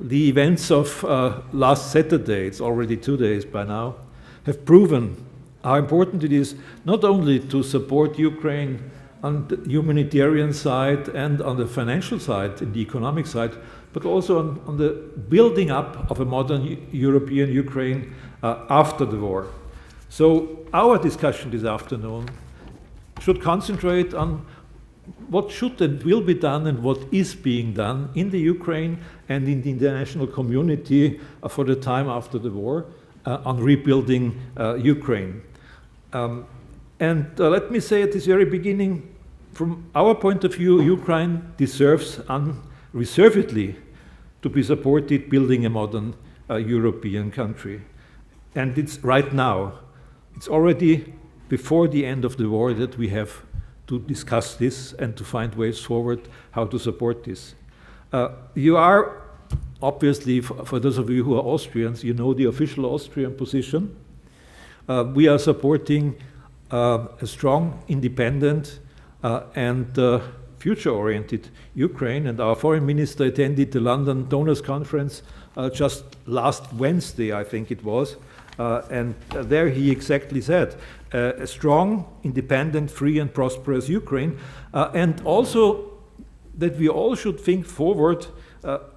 the events of last Saturday, it's already 2 days by now, have proven how important it is not only to support Ukraine on the humanitarian side and on the financial side, in the economic side, but also on the building up of a modern European Ukraine after the war. So our discussion this afternoon should concentrate on what should and will be done and what is being done in the Ukraine and in the international community for the time after the war on rebuilding Ukraine. And let me say at this very beginning, from our point of view, Ukraine deserves unreservedly to be supported building a modern European country. And it's right now. It's already before the end of the war that we have to discuss this and to find ways forward how to support this. You are, obviously, for those of you who are Austrians, you know the official Austrian position. We are supporting a strong, independent, and future-oriented Ukraine, and our foreign minister attended the London Donors Conference just last Wednesday, I think it was, and there he exactly said, a strong, independent, free and prosperous Ukraine, and also that we all should think forward,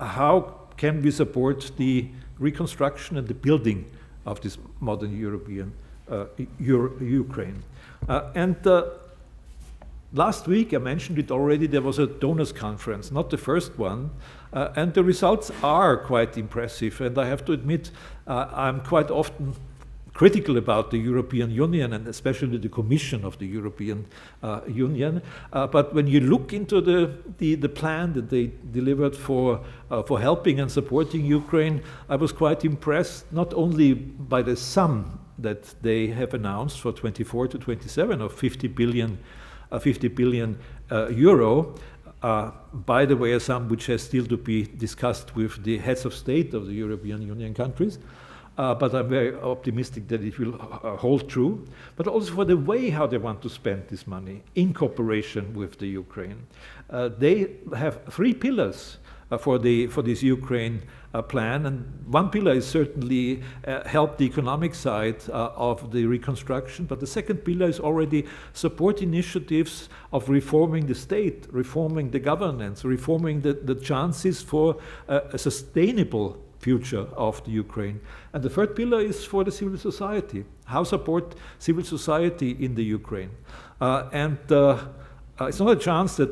how can we support the reconstruction and the building of this modern European Ukraine. Last week, I mentioned it already, there was a donors conference, not the first one, and the results are quite impressive. And I have to admit, I'm quite often critical about the European Union and especially the Commission of the European Union. But when you look into the plan that they delivered for helping and supporting Ukraine, I was quite impressed, not only by the sum that they have announced for 24 to 27 of 50 billion euro. By the way, a sum which has still to be discussed with the heads of state of the European Union countries. But I'm very optimistic that it will hold true. But also for the way how they want to spend this money in cooperation with the Ukraine. They have 3 pillars for this Ukraine plan, and one pillar is certainly help the economic side of the reconstruction, but the second pillar is already support initiatives of reforming the state, reforming the governance, reforming the chances for a sustainable future of the Ukraine. And the third pillar is for the civil society, how support civil society in the Ukraine. It's not a chance that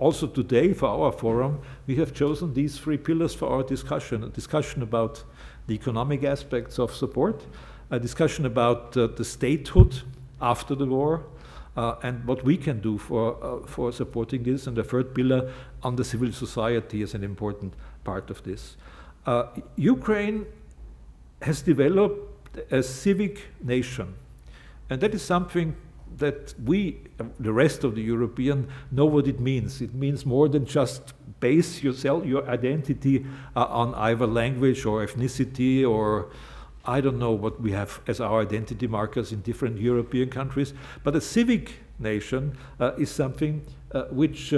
also today, for our forum, we have chosen these 3 pillars for our discussion. A discussion about the economic aspects of support, a discussion about the statehood after the war, and what we can do for supporting this, and the third pillar on the civil society is an important part of this. Ukraine has developed a civic nation, and that is something that we, the rest of the European, know what it means. It means more than just base your identity on either language or ethnicity or I don't know what we have as our identity markers in different European countries. But a civic nation is something which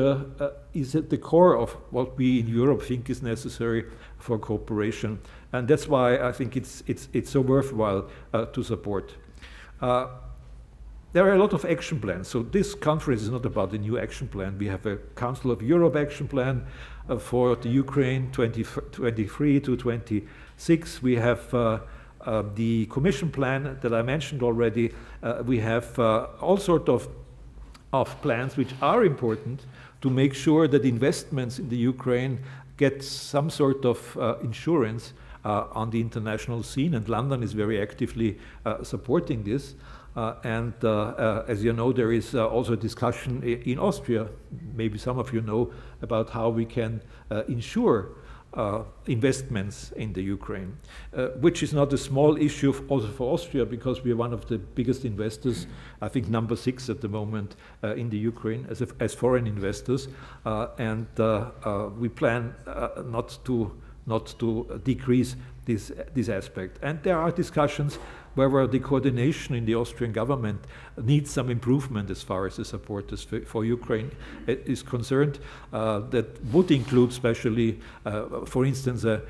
is at the core of what we in Europe think is necessary for cooperation. And that's why I think it's so worthwhile to support. There are a lot of action plans. So this conference is not about a new action plan. We have a Council of Europe action plan for the Ukraine 2023 to 26. We have the Commission plan that I mentioned already. We have all sorts of plans which are important to make sure that investments in the Ukraine get some sort of insurance on the international scene. And London is very actively supporting this. As you know, there is also a discussion in Austria, maybe some of you know, about how we can ensure investments in the Ukraine, which is not a small issue also for Austria, because we are one of the biggest investors, I think number 6 at the moment in the Ukraine as foreign investors, and we plan not to decrease this aspect. And there are discussions wherever the coordination in the Austrian government needs some improvement as far as the support for Ukraine is concerned. That would include especially, for instance, a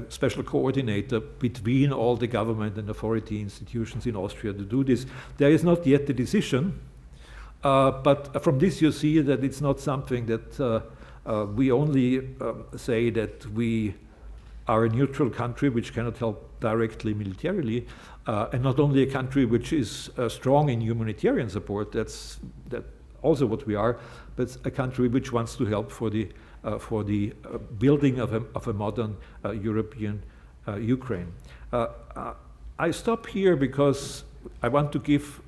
special coordinator between all the government and authority institutions in Austria to do this. There is not yet a decision, but from this you see that it's not something that we only say that we are a neutral country which cannot help directly militarily, and not only a country which is strong in humanitarian support, that's also what we are, but a country which wants to help for the building of a modern European Ukraine. I stop here because I want to give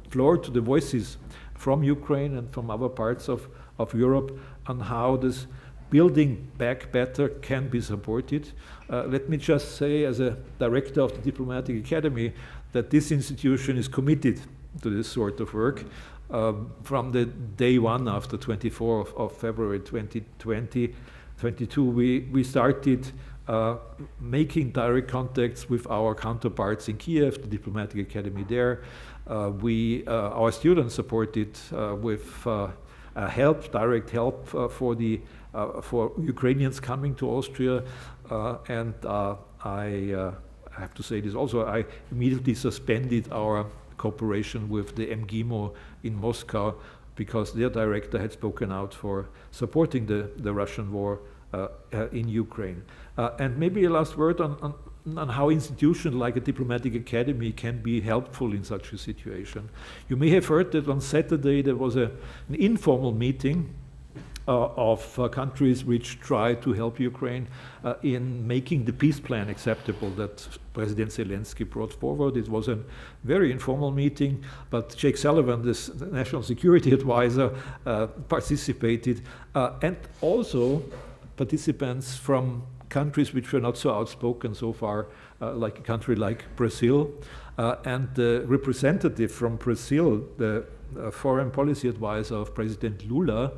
floor to the voices from Ukraine and from other parts of Europe on how this building back better can be supported. Let me just say, as a director of the Diplomatic Academy, that this institution is committed to this sort of work. From the day one after 24th of February 2022, we started making direct contacts with our counterparts in Kiev, the Diplomatic Academy there. Our students supported with direct help for Ukrainians coming to Austria, and I have to say this also, I immediately suspended our cooperation with the MGIMO in Moscow because their director had spoken out for supporting the Russian war in Ukraine. And maybe a last word on how institutions like a diplomatic academy can be helpful in such a situation. You may have heard that on Saturday there was an informal meeting of countries which try to help Ukraine in making the peace plan acceptable that President Zelensky brought forward. It was a very informal meeting, but Jake Sullivan, the National Security Advisor, participated, and also participants from countries which were not so outspoken so far, like a country like Brazil. And the representative from Brazil, the foreign policy advisor of President Lula,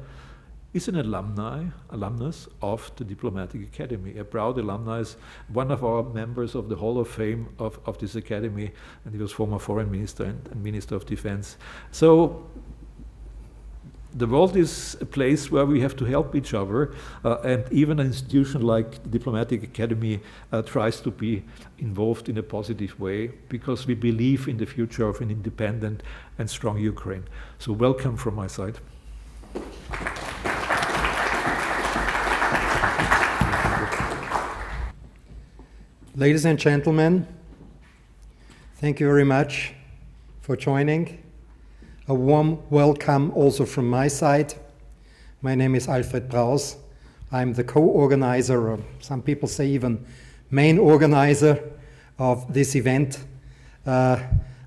is an alumnus of the Diplomatic Academy, a proud alumnus, one of our members of the Hall of Fame of this academy, and he was former foreign minister and minister of defense. So the world is a place where we have to help each other, and even an institution like the Diplomatic Academy tries to be involved in a positive way because we believe in the future of an independent and strong Ukraine. So welcome from my side. Ladies and gentlemen, thank you very much for joining. A warm welcome also from my side. My name is Alfred Praus. I'm the co-organizer, or some people say even main organizer of this event. I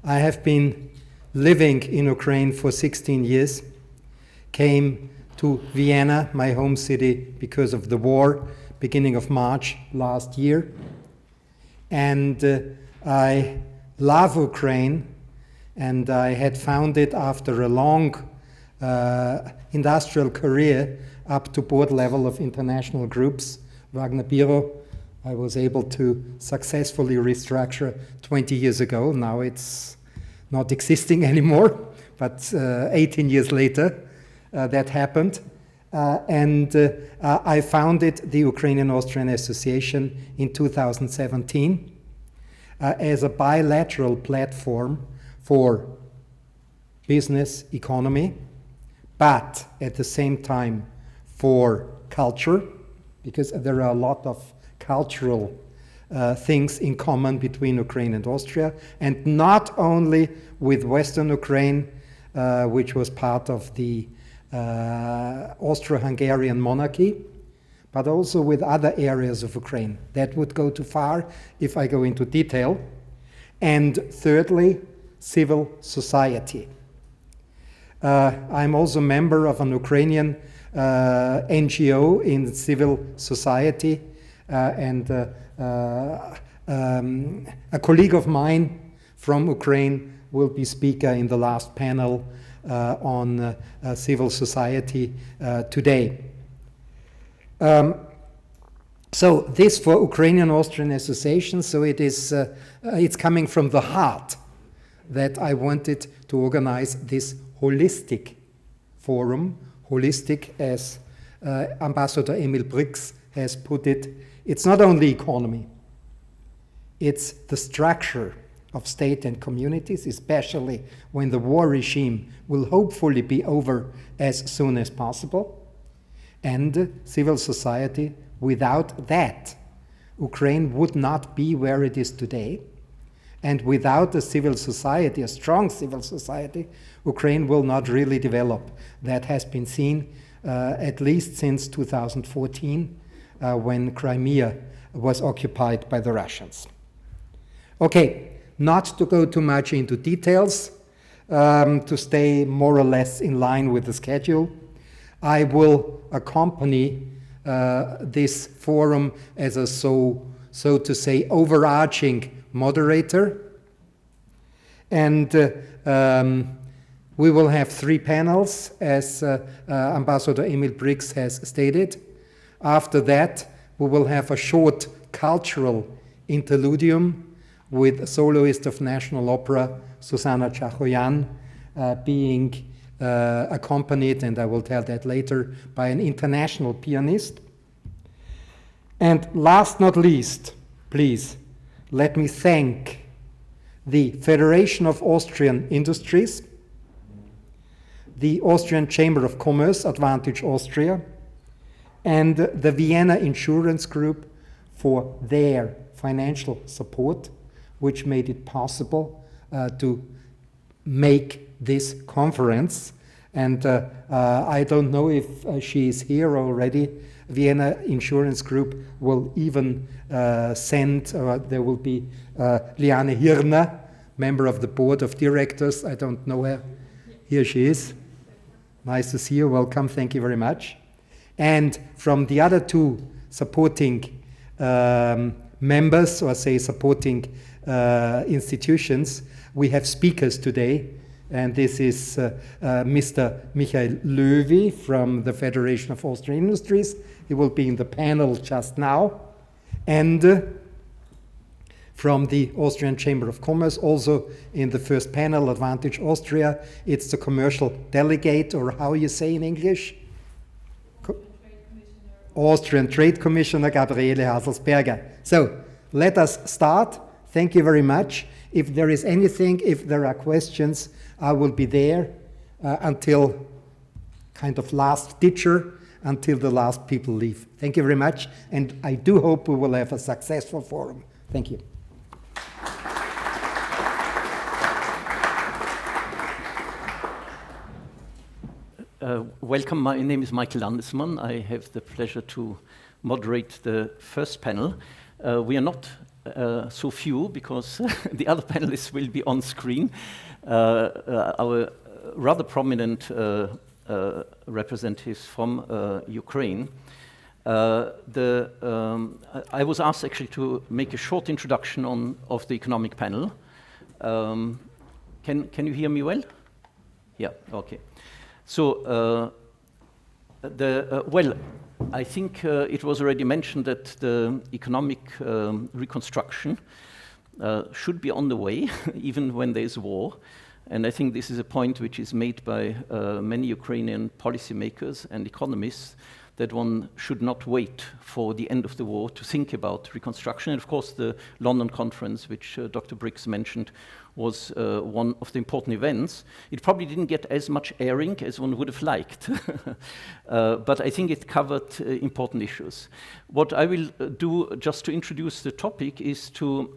have been living in Ukraine for 16 years, came to Vienna, my home city, because of the war, beginning of March last year. And I love Ukraine, and I had found it after a long industrial career up to board level of international groups. Wagner Bureau, I was able to successfully restructure 20 years ago. Now it's not existing anymore, but 18 years later that happened. I founded the Ukrainian-Austrian Association in 2017 as a bilateral platform for business, economy, but at the same time for culture, because there are a lot of cultural things in common between Ukraine and Austria, and not only with Western Ukraine, which was part of the Austro-Hungarian monarchy, but also with other areas of Ukraine. That would go too far if I go into detail. And thirdly, civil society. I'm also a member of an Ukrainian NGO in civil society, and a colleague of mine from Ukraine will be speaker in the last panel on civil society today. So this for Ukrainian-Austrian Association, so it is, it's coming from the heart that I wanted to organize this holistic forum, holistic as Ambassador Emil Brix has put it. It's not only economy, it's the structure of state and communities, especially when the war regime will hopefully be over as soon as possible, and civil society. Without that, Ukraine would not be where it is today. And without a civil society, a strong civil society, Ukraine will not really develop. That has been seen at least since 2014, when Crimea was occupied by the Russians. Okay, not to go too much into details, to stay more or less in line with the schedule, I will accompany this forum as a so to say overarching moderator, and we will have 3 panels as Ambassador Emil Brix has stated. After that we will have a short cultural interludium with soloist of National Opera Susanna Chachoyan being accompanied, and I will tell that later, by an international pianist. And last not least, please, let me thank the Federation of Austrian Industries, the Austrian Chamber of Commerce, Advantage Austria, and the Vienna Insurance Group for their financial support, which made it possible to make this conference. And I don't know if she is here already. Vienna Insurance Group will even send, or there will be Liane Hirner, member of the board of directors. I don't know her. Here she is. Nice to see you. Welcome. Thank you very much. And from the other 2 supporting members, or say supporting institutions, we have speakers today. And this is Mr. Michael Löwy from the Federation of Austrian Industries. He will be in the panel just now. And from the Austrian Chamber of Commerce, also in the first panel, Advantage Austria, it's the commercial delegate, or how you say in English? Austrian Trade Commissioner Gabriele Haselsberger. So let us start. Thank you very much. If there is anything, if there are questions, I will be there until kind of last ditcher, until the last people leave. Thank you very much, and I do hope we will have a successful forum. Thank you. Welcome, my name is Michael Landesmann. I have the pleasure to moderate the first panel. We are not so few, because the other panelists will be on screen. Our rather prominent representatives from Ukraine. I was asked actually to make a short introduction of the economic panel. Can you hear me well? Yeah, okay. So, well, I think it was already mentioned that the economic reconstruction should be on the way, even when there is war. And I think this is a point which is made by many Ukrainian policymakers and economists, that one should not wait for the end of the war to think about reconstruction. And of course, the London conference, which Dr. Brix mentioned, was one of the important events. It probably didn't get as much airing as one would have liked, but I think it covered important issues. What I will do, just to introduce the topic, is to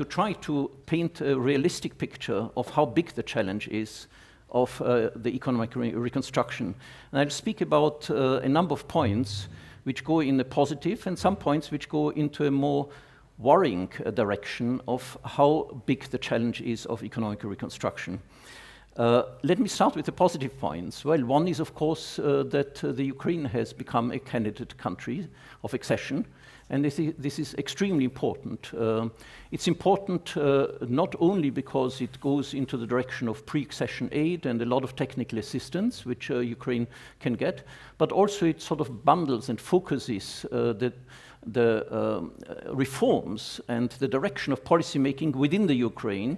try to paint a realistic picture of how big the challenge is of the economic reconstruction. And I'll speak about a number of points which go in a positive, and some points which go into a more worrying direction of how big the challenge is of economic reconstruction. Let me start with the positive points. Well, one is, of course, that the Ukraine has become a candidate country of accession, And this is extremely important. It's important not only because it goes into the direction of pre-accession aid and a lot of technical assistance, which Ukraine can get, but also it sort of bundles and focuses the reforms and the direction of policy making within the Ukraine,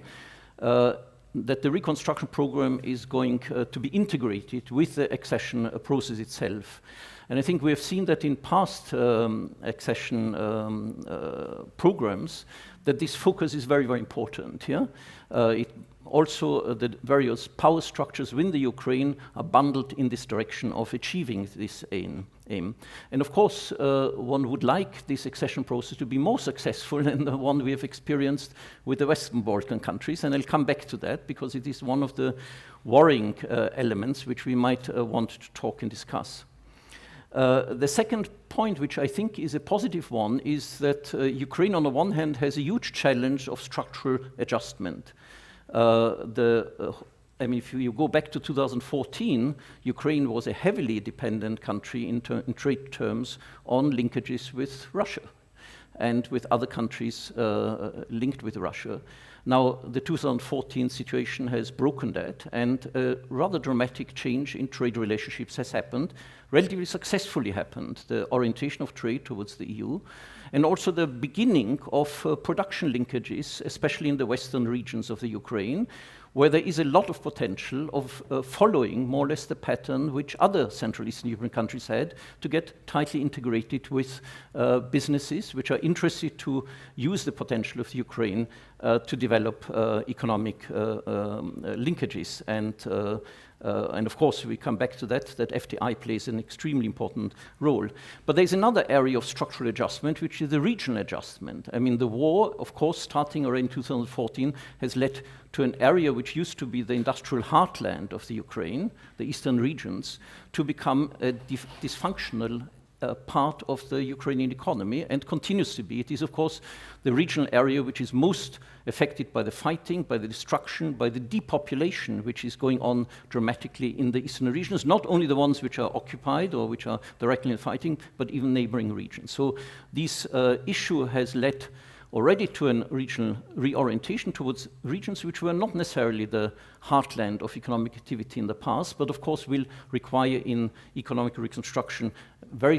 that the reconstruction program is going to be integrated with the accession process itself. And I think we have seen that in past accession programs, that this focus is very, very important. Yeah? Also, the various power structures within the Ukraine are bundled in this direction of achieving this aim. And of course, one would like this accession process to be more successful than the one we have experienced with the Western Balkan countries, and I'll come back to that because it is one of the worrying elements which we might want to talk and discuss. The second point, which I think is a positive one, is that Ukraine on the one hand has a huge challenge of structural adjustment. I mean, if you go back to 2014, Ukraine was a heavily dependent country in trade terms on linkages with Russia and with other countries linked with Russia. Now, the 2014 situation has broken that, and a rather dramatic change in trade relationships has happened, relatively successfully happened, the orientation of trade towards the EU, and also the beginning of production linkages, especially in the western regions of the Ukraine, where there is a lot of potential of following more or less the pattern which other Central Eastern European countries had to get tightly integrated with businesses which are interested to use the potential of Ukraine to develop economic linkages. And of course, we come back to that FDI plays an extremely important role. But there's another area of structural adjustment, which is the regional adjustment. I mean, the war, of course, starting already in 2014, has led to an area which used to be the industrial heartland of the Ukraine, the eastern regions, to become a dysfunctional part of the Ukrainian economy, and continues to be. It is, of course, the regional area which is most affected by the fighting, by the destruction, by the depopulation which is going on dramatically in the eastern regions, not only the ones which are occupied or which are directly in fighting, but even neighboring regions. So this issue has led already to a regional reorientation towards regions which were not necessarily the heartland of economic activity in the past, but of course will require in economic reconstruction very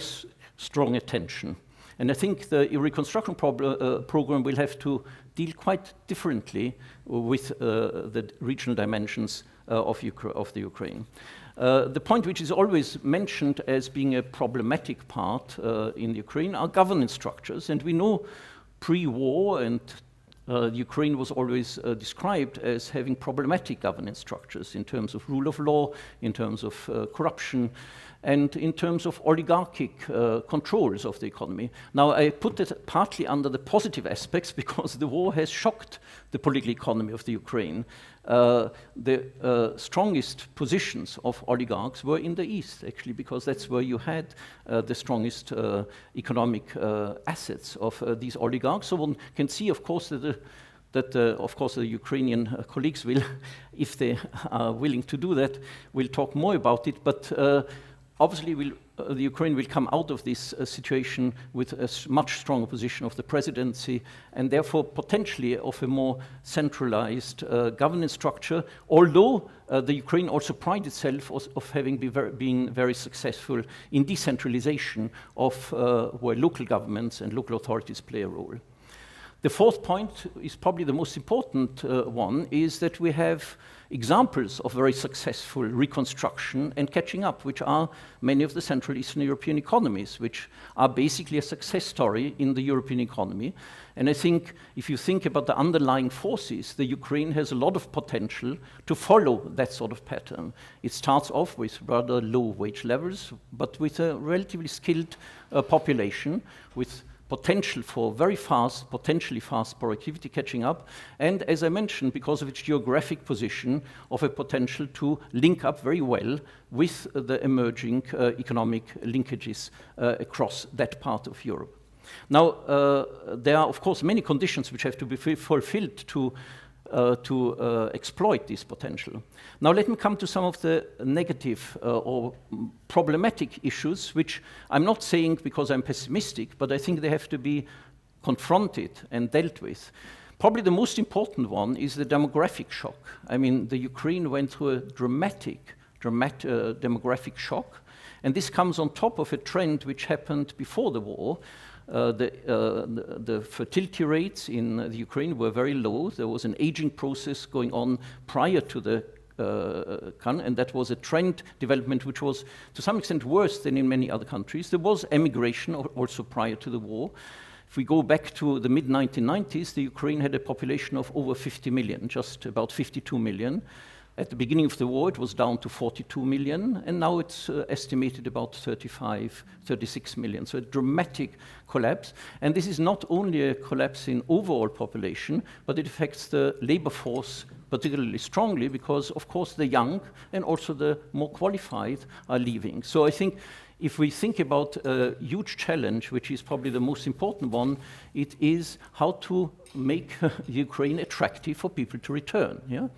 strong attention. And I think the reconstruction program will have to deal quite differently with the regional dimensions of the Ukraine. The point which is always mentioned as being a problematic part in Ukraine are governance structures, and we know pre-war, and Ukraine was always described as having problematic governance structures in terms of rule of law, in terms of corruption, and in terms of oligarchic controls of the economy. Now, I put it partly under the positive aspects because the war has shocked the political economy of the Ukraine. The strongest positions of oligarchs were in the east, actually, because that's where you had the strongest economic assets of these oligarchs. So one can see, of course, that of course, the Ukrainian colleagues will, if they are willing to do that, will talk more about it. But obviously, the Ukraine will come out of this situation with a much stronger position of the presidency, and therefore potentially of a more centralized governance structure, although the Ukraine also prides itself of having been very successful in decentralization of where local governments and local authorities play a role. The fourth point is probably the most important one, is that we have examples of very successful reconstruction and catching up, which are many of the Central Eastern European economies, which are basically a success story in the European economy. And I think if you think about the underlying forces, the Ukraine has a lot of potential to follow that sort of pattern. It starts off with rather low wage levels, but with a relatively skilled population, with potential for very fast, potentially fast productivity catching up, and as I mentioned, because of its geographic position, of a potential to link up very well with the emerging economic linkages across that part of Europe. Now, there are, of course, many conditions which have to be fulfilled to to exploit this potential. Now let me come to some of the negative or problematic issues, which I'm not saying because I'm pessimistic, but I think they have to be confronted and dealt with. Probably the most important one is the demographic shock. I mean, the Ukraine went through a dramatic demographic shock, and this comes on top of a trend which happened before the war. The fertility rates in the Ukraine were very low. There was an aging process going on prior to the and that was a trend development which was to some extent worse than in many other countries. There was emigration also prior to the war. If we go back to the mid-1990s, the Ukraine had a population of over 50 million, just about 52 million. At the beginning of the war, it was down to 42 million, and now it's estimated about 35, 36 million. So a dramatic collapse. And this is not only a collapse in overall population, but it affects the labor force particularly strongly because, of course, the young and also the more qualified are leaving. So I think if we think about a huge challenge, which is probably the most important one, it is how to make Ukraine attractive for people to return. Yeah?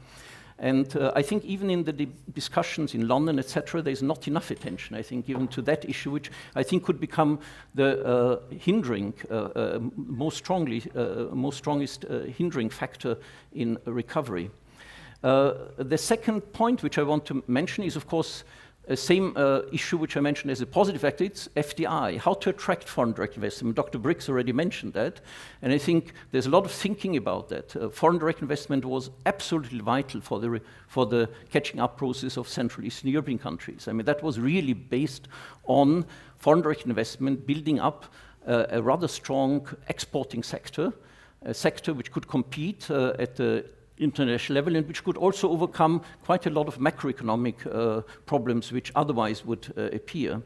And I think even in the discussions in London, etc., there's not enough attention, I think, given to that issue, which I think could become the most strongest hindering factor in recovery. The second point which I want to mention is, of course, same issue which I mentioned as a positive factor, it's FDI, how to attract foreign direct investment. Dr. Brix already mentioned that, and I think there's a lot of thinking about that. Foreign direct investment was absolutely vital for the catching up process of Central Eastern European countries. I mean, that was really based on foreign direct investment building up a rather strong exporting sector, a sector which could compete at the international level and which could also overcome quite a lot of macroeconomic problems which otherwise would appear.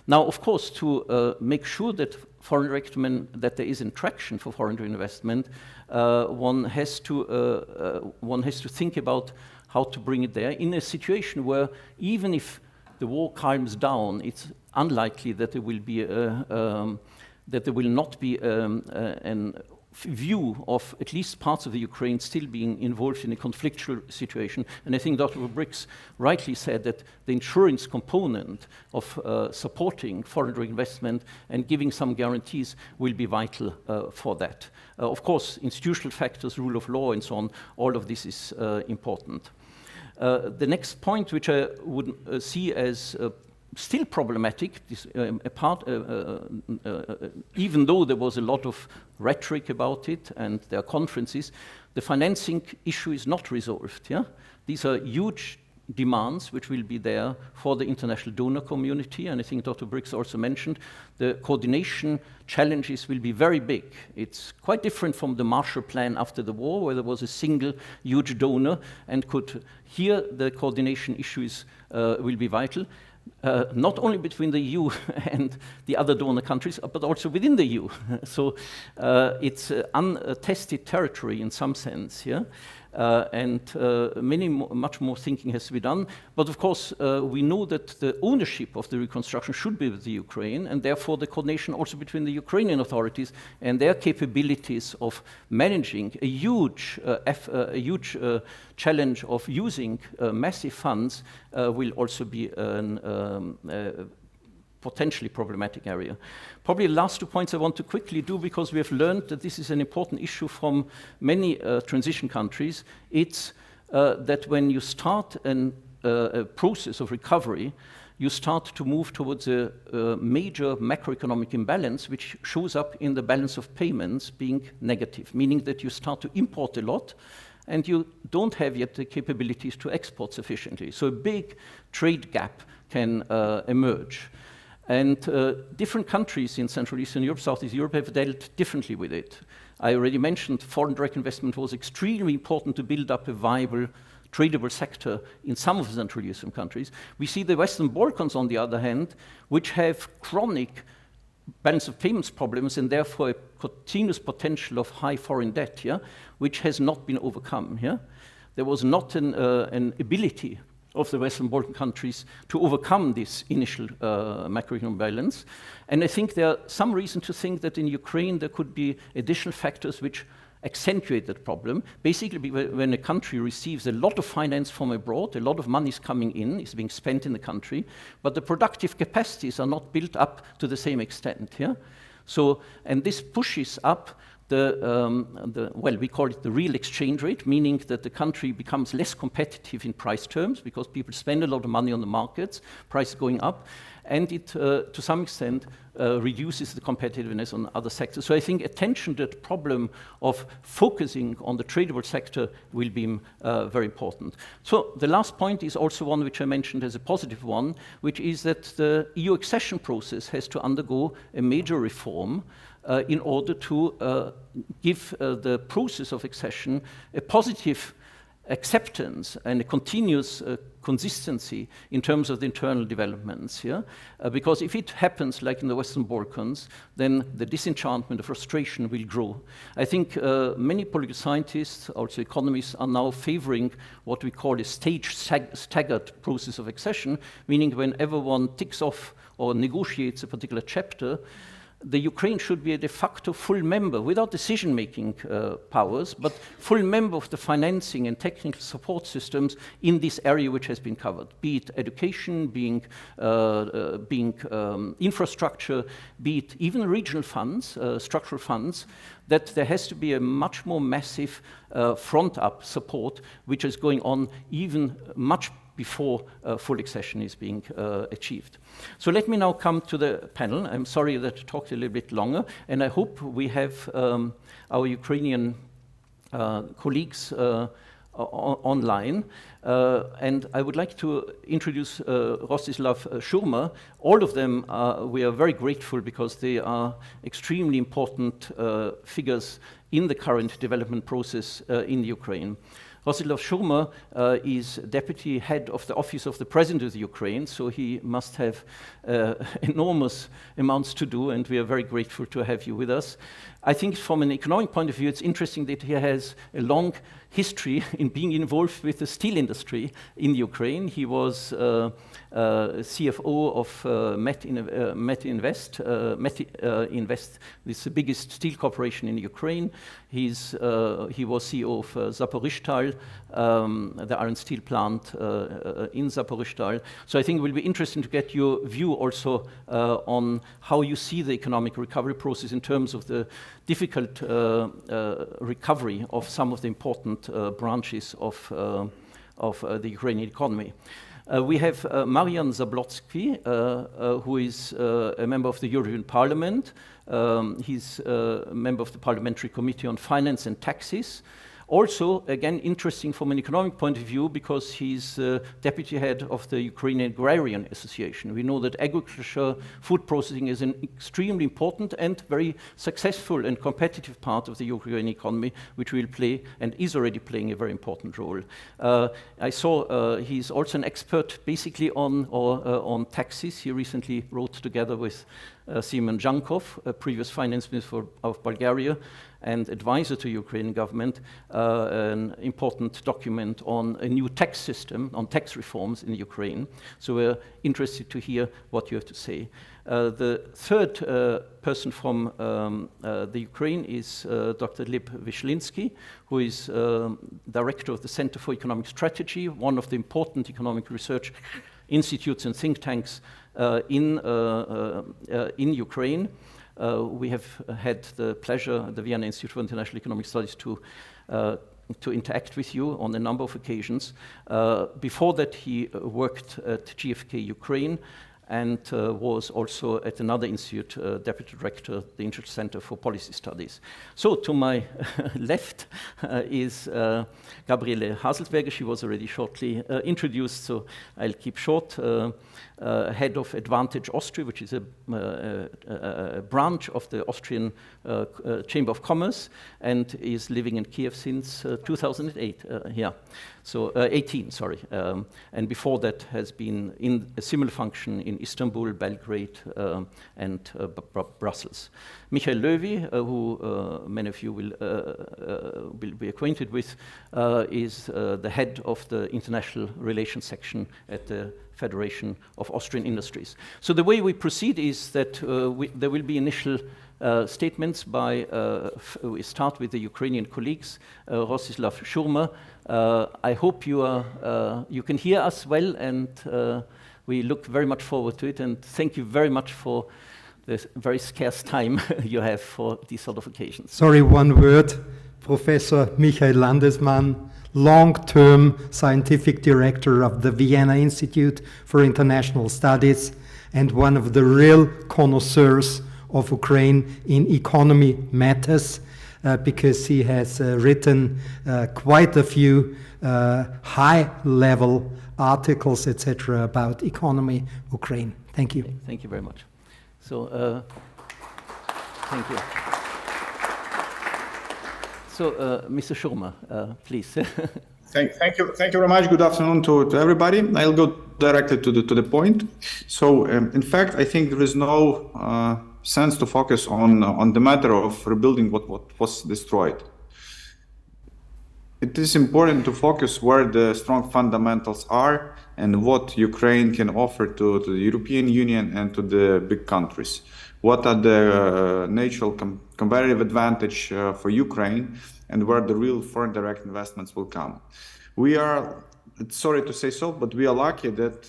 Now, of course, to make sure that foreign direct investment, that there is traction for foreign direct investment, one has to think about how to bring it there in a situation where even if the war calms down, it's unlikely that there will be that there will not be an view of at least parts of the Ukraine still being involved in a conflictual situation. And I think Dr. Brix rightly said that the insurance component of supporting foreign direct investment and giving some guarantees will be vital for that. Of course, institutional factors, rule of law and so on, all of this is important. The next point which I would see as still problematic, even though there was a lot of rhetoric about it and there are conferences, the financing issue is not resolved. Yeah? These are huge demands which will be there for the international donor community, and I think Dr. Brix also mentioned the coordination challenges will be very big. It's quite different from the Marshall Plan after the war, where there was a single huge donor, and here the coordination issues will be vital. Not only between the EU and the other donor countries, but also within the EU. So it's untested territory in some sense, yeah? And much more thinking has to be done. But of course, we know that the ownership of the reconstruction should be with the Ukraine, and therefore the coordination also between the Ukrainian authorities and their capabilities of managing a huge challenge of using massive funds will also be a potentially problematic area. Probably the last 2 points I want to quickly do, because we have learned that this is an important issue from many transition countries. It's that when you start a process of recovery, you start to move towards a major macroeconomic imbalance, which shows up in the balance of payments being negative, meaning that you start to import a lot and you don't have yet the capabilities to export sufficiently. So a big trade gap can emerge. And different countries in Central Eastern Europe, Southeast Europe have dealt differently with it. I already mentioned foreign direct investment was extremely important to build up a viable, tradable sector in some of the Central Eastern countries. We see the Western Balkans, on the other hand, which have chronic balance of payments problems and therefore a continuous potential of high foreign debt, yeah, which has not been overcome. Yeah? There was not an ability of the Western Balkan countries to overcome this initial macroeconomic balance. And I think there are some reason to think that in Ukraine there could be additional factors which accentuate that problem. Basically, when a country receives a lot of finance from abroad, a lot of money is coming in, is being spent in the country, but the productive capacities are not built up to the same extent. Yeah? So, and this pushes up well, we call it the real exchange rate, meaning that the country becomes less competitive in price terms because people spend a lot of money on the markets, price going up, and it, to some extent, reduces the competitiveness on other sectors. So I think attention to that problem of focusing on the tradable sector will be very important. So the last point is also one which I mentioned as a positive one, which is that the EU accession process has to undergo a major reform in order to give the process of accession a positive acceptance and a continuous consistency in terms of the internal developments. Yeah? Because if it happens like in the Western Balkans, then the disenchantment, the frustration will grow. I think many political scientists, also economists, are now favoring what we call a stage-staggered process of accession, meaning whenever one ticks off or negotiates a particular chapter, the Ukraine should be a de facto full member without decision-making powers, but full member of the financing and technical support systems in this area which has been covered, be it education, being infrastructure, be it even regional funds, structural funds, that there has to be a much more massive front-up support which is going on even much before full accession is being achieved. So let me now come to the panel. I'm sorry that I talked a little bit longer, and I hope we have our Ukrainian colleagues online. And I would like to introduce Rostyslav Shurma. All of them, we are very grateful because they are extremely important figures in the current development process in the Ukraine. Rostyslav Shurma is deputy head of the office of the president of the Ukraine, so he must have enormous amounts to do, and we are very grateful to have you with us. I think from an economic point of view, it's interesting that he has a long history in being involved with the steel industry in Ukraine. He was CFO of Metinvest. Metinvest is the biggest steel corporation in Ukraine. He was CEO of Zaporizhzhia, the iron steel plant in Zaporizhzhia. So I think it will be interesting to get your view also on how you see the economic recovery process in terms of the difficult recovery of some of the important branches of the Ukrainian economy. We have Marian Zablotsky, who is a member of the European Parliament. He's a member of the Parliamentary Committee on Finance and Taxes. Also, again, interesting from an economic point of view because he's deputy head of the Ukrainian-Austrian Association. We know that agriculture, food processing is an extremely important and very successful and competitive part of the Ukrainian economy, which will play and is already playing a very important role. I saw he's also an expert basically on taxes. He recently wrote together with Simon Jankov, a previous finance minister of Bulgaria and advisor to Ukrainian government, an important document on a new tax system, on tax reforms in Ukraine. So we're interested to hear what you have to say. The third person from the Ukraine is Dr. Lib Wyszynski, who is director of the Center for Economic Strategy, one of the important economic research institutes and think tanks in Ukraine. We have had the pleasure at the Vienna Institute for International Economic Studies to interact with you on a number of occasions. Before that, he worked at GfK Ukraine and was also at another institute, deputy director, the Institute Center for Policy Studies. So to my left is Gabriele Haselsberger. She was already shortly introduced, so I'll keep short. Head of Advantage Austria, which is a branch of the Austrian Chamber of Commerce, and is living in Kiev since 2008. So 18, sorry. And before that has been in a similar function in in Istanbul, Belgrade, and Brussels. Michael Löwy, who many of you will be acquainted with, is the head of the International Relations section at the Federation of Austrian Industries. So the way we proceed is that there will be initial statements by, we start with the Ukrainian colleagues, Rostyslav Shurma. I hope you can hear us well, and we look very much forward to it, and thank you very much for the very scarce time you have for these sort of occasions. Sorry, one word. Professor Michael Landesmann, long-term scientific director of the Vienna Institute for International Studies and one of the real connoisseurs of Ukraine in economy matters, because he has written quite a few high-level articles, etc., about economy Ukraine. Thank you. Thank you very much. So, thank you. So, Mr. Shurma, please. Thank you very much. Good afternoon to everybody. I'll go directly to the point. So, in fact, I think there is no sense to focus on the matter of rebuilding what was destroyed. It is important to focus where the strong fundamentals are and what Ukraine can offer to the European Union and to the big countries. What are the natural competitive advantage for Ukraine, and where the real foreign direct investments will come. We are, sorry to say so, but we are lucky that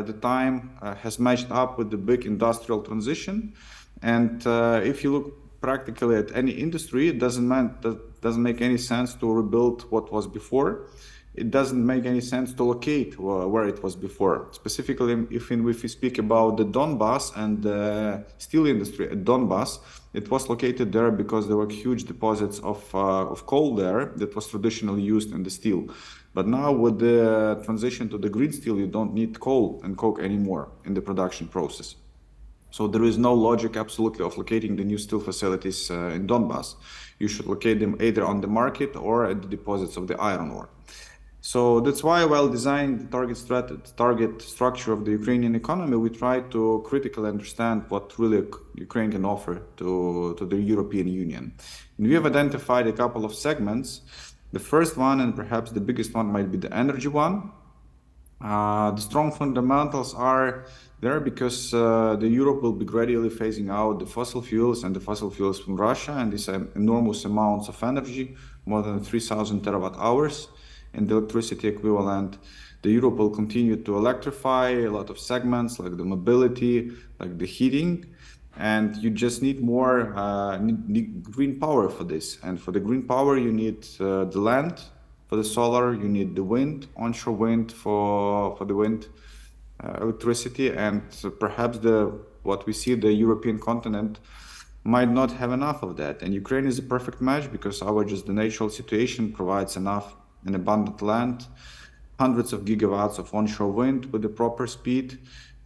the time has matched up with the big industrial transition. And if you look practically at any industry, it doesn't make any sense to rebuild what was before. It doesn't make any sense to locate where it was before. Specifically, if we speak about the Donbass and the steel industry at Donbass, it was located there because there were huge deposits of coal there that was traditionally used in the steel. But now with the transition to the green steel, you don't need coal and coke anymore in the production process. So there is no logic absolutely of locating the new steel facilities in Donbass. You should locate them either on the market or at the deposits of the iron ore. So that's why, while designing the target structure of the Ukrainian economy, we try to critically understand what really Ukraine can offer to the European Union. And we have identified a couple of segments. The first one, and perhaps the biggest one, might be the energy one. The strong fundamentals are there because the Europe will be gradually phasing out the fossil fuels and the fossil fuels from Russia, and these enormous amounts of energy, more than 3,000 terawatt hours. And the electricity equivalent. The Europe will continue to electrify a lot of segments like the mobility, like the heating, and you just need more need green power for this. And for the green power, you need the land. For the solar, you need the wind, onshore wind for the wind electricity, and perhaps what we see, the European continent might not have enough of that. And Ukraine is a perfect match because the natural situation provides enough and abundant land, hundreds of gigawatts of onshore wind with the proper speed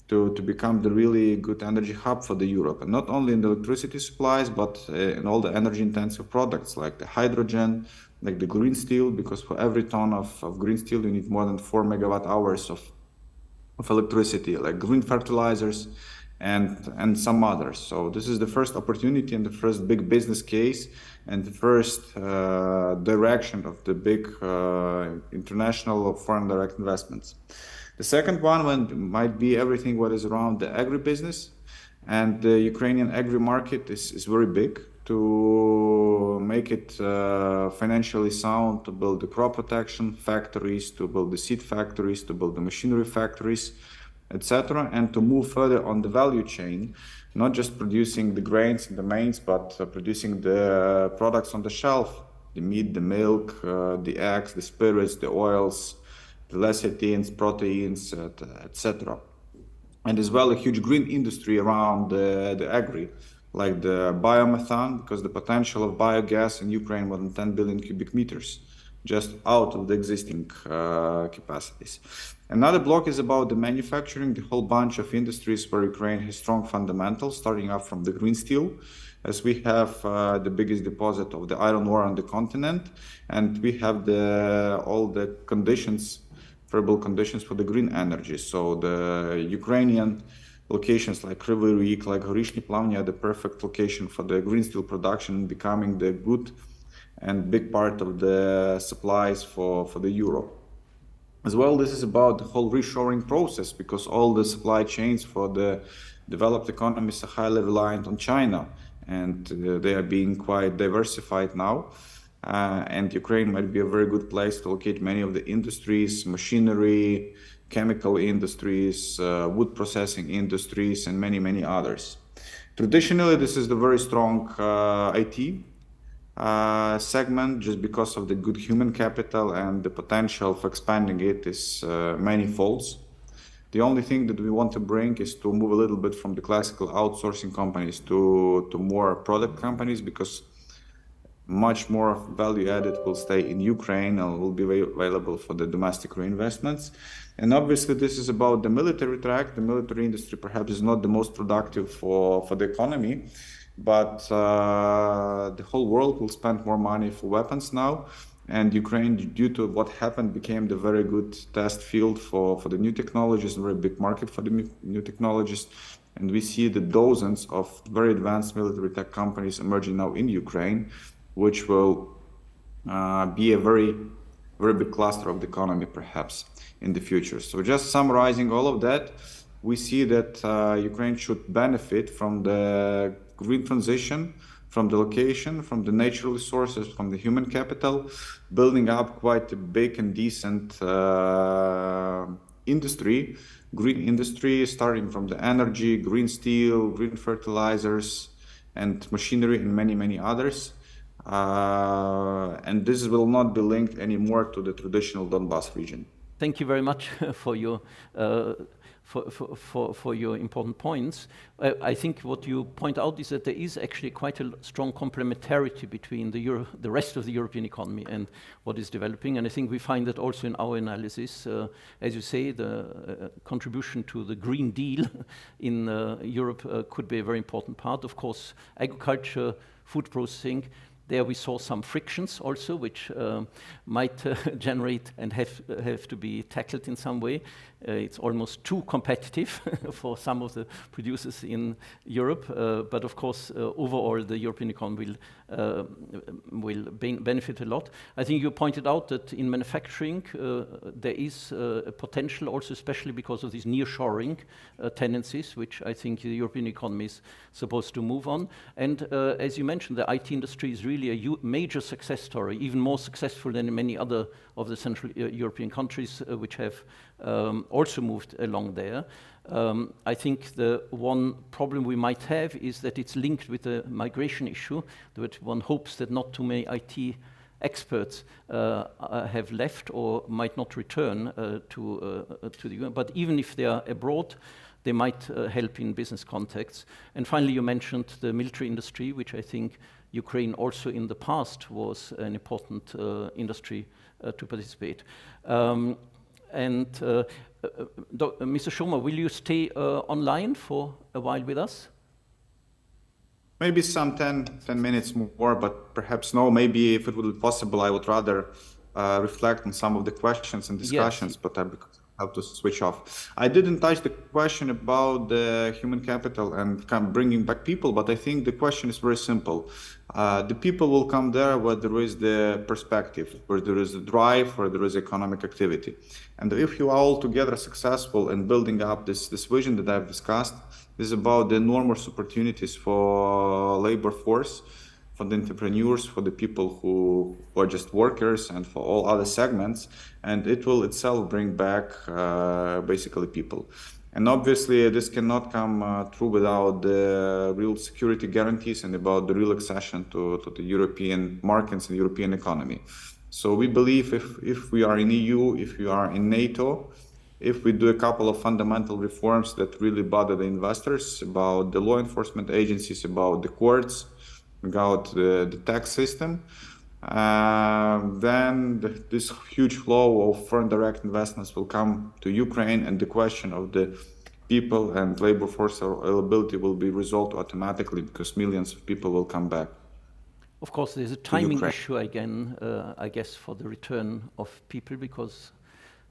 to become the really good energy hub for the Europe. And not only in the electricity supplies, but in all the energy intensive products like the hydrogen, like the green steel, because for every ton of green steel, you need more than 4 megawatt hours of electricity, like green fertilizers and some others. So this is the first opportunity and the first big business case and the first direction of the big international foreign direct investments. The second one might be everything what is around the agribusiness, and the Ukrainian agri market is very big. To make it financially sound, to build the crop protection factories, to build the seed factories, to build the machinery factories, etc., and to move further on the value chain, not just producing the grains and the mains, but producing the products on the shelf, the meat, the milk, the eggs, the spirits, the oils, the lecithins, proteins, etc. And as well a huge green industry around the agri, like the biomethane, because the potential of biogas in Ukraine more than 10 billion cubic meters, just out of the existing capacities. Another block is about the manufacturing, the whole bunch of industries where Ukraine has strong fundamentals, starting up from the green steel, as we have the biggest deposit of the iron ore on the continent, and we have all the conditions, favorable conditions for the green energy. So the Ukrainian locations like Kryvyi Rih, like Horishny Plavny are the perfect location for the green steel production, becoming the good and big part of the supplies for the Europe. As well, this is about the whole reshoring process, because all the supply chains for the developed economies are highly reliant on China, and they are being quite diversified now. And Ukraine might be a very good place to locate many of the industries, machinery, chemical industries, wood processing industries, and many, many others. Traditionally, this is the very strong IT segment, just because of the good human capital, and the potential for expanding it is many-folds. The only thing that we want to bring is to move a little bit from the classical outsourcing companies to more product companies, because much more value added will stay in Ukraine and will be available for the domestic reinvestments. And obviously this is about the military track. The military industry perhaps is not the most productive for the economy, but the whole world will spend more money for weapons now. And Ukraine, due to what happened, became the very good test field for the new technologies, a very big market for the new technologies. And we see the dozens of very advanced military tech companies emerging now in Ukraine, which will be a very, very big cluster of the economy perhaps in the future. So just summarizing all of that, we see that Ukraine should benefit from the green transition, from the location, from the natural resources, from the human capital, building up quite a big and decent industry, green industry, starting from the energy, green steel, green fertilizers, and machinery, and many, many others. And this will not be linked anymore to the traditional Donbas region. Thank you very much for your important points. I think what you point out is that there is actually quite a strong complementarity between the rest of the European economy and what is developing. And I think we find that also in our analysis. As you say, the contribution to the Green Deal in Europe could be a very important part. Of course, agriculture, food processing. There we saw some frictions also, which might generate and have to be tackled in some way. It's almost too competitive for some of the producers in Europe, but of course, overall, the European economy will benefit a lot. I think you pointed out that in manufacturing, there is a potential also, especially because of these nearshoring tendencies, which I think the European economy is supposed to move on. And as you mentioned, the IT industry is really a major success story, even more successful than in many other of the Central European countries, which have also moved along there. I think the one problem we might have is that it's linked with the migration issue, that one hopes that not too many IT experts have left or might not return to the UN. But even if they are abroad, they might help in business contexts. And finally, you mentioned the military industry, which I think Ukraine also in the past was an important industry to participate. Mr. Shurma, will you stay online for a while with us? Maybe some 10 minutes more, but perhaps no. Maybe if it would be possible, I would rather reflect on some of the questions and discussions, yes. But I have to switch off. I didn't touch the question about the human capital and kind of bringing back people, but I think the question is very simple. The people will come there where there is the perspective, where there is a drive, where there is economic activity. And if you are all together successful in building up this vision that I've discussed, this is about the enormous opportunities for labor force, for the entrepreneurs, for the people who are just workers, and for all other segments. And it will itself bring back basically people. And obviously this cannot come through without the real security guarantees and about the real accession to the European markets and European economy. So we believe if we are in EU, if we are in NATO, if we do a couple of fundamental reforms that really bother the investors, about the law enforcement agencies, about the courts, about the tax system, then this huge flow of foreign direct investments will come to Ukraine, and the question of the people and labor force availability will be resolved automatically because millions of people will come back. Of course, there's a timing issue again, I guess, for the return of people, because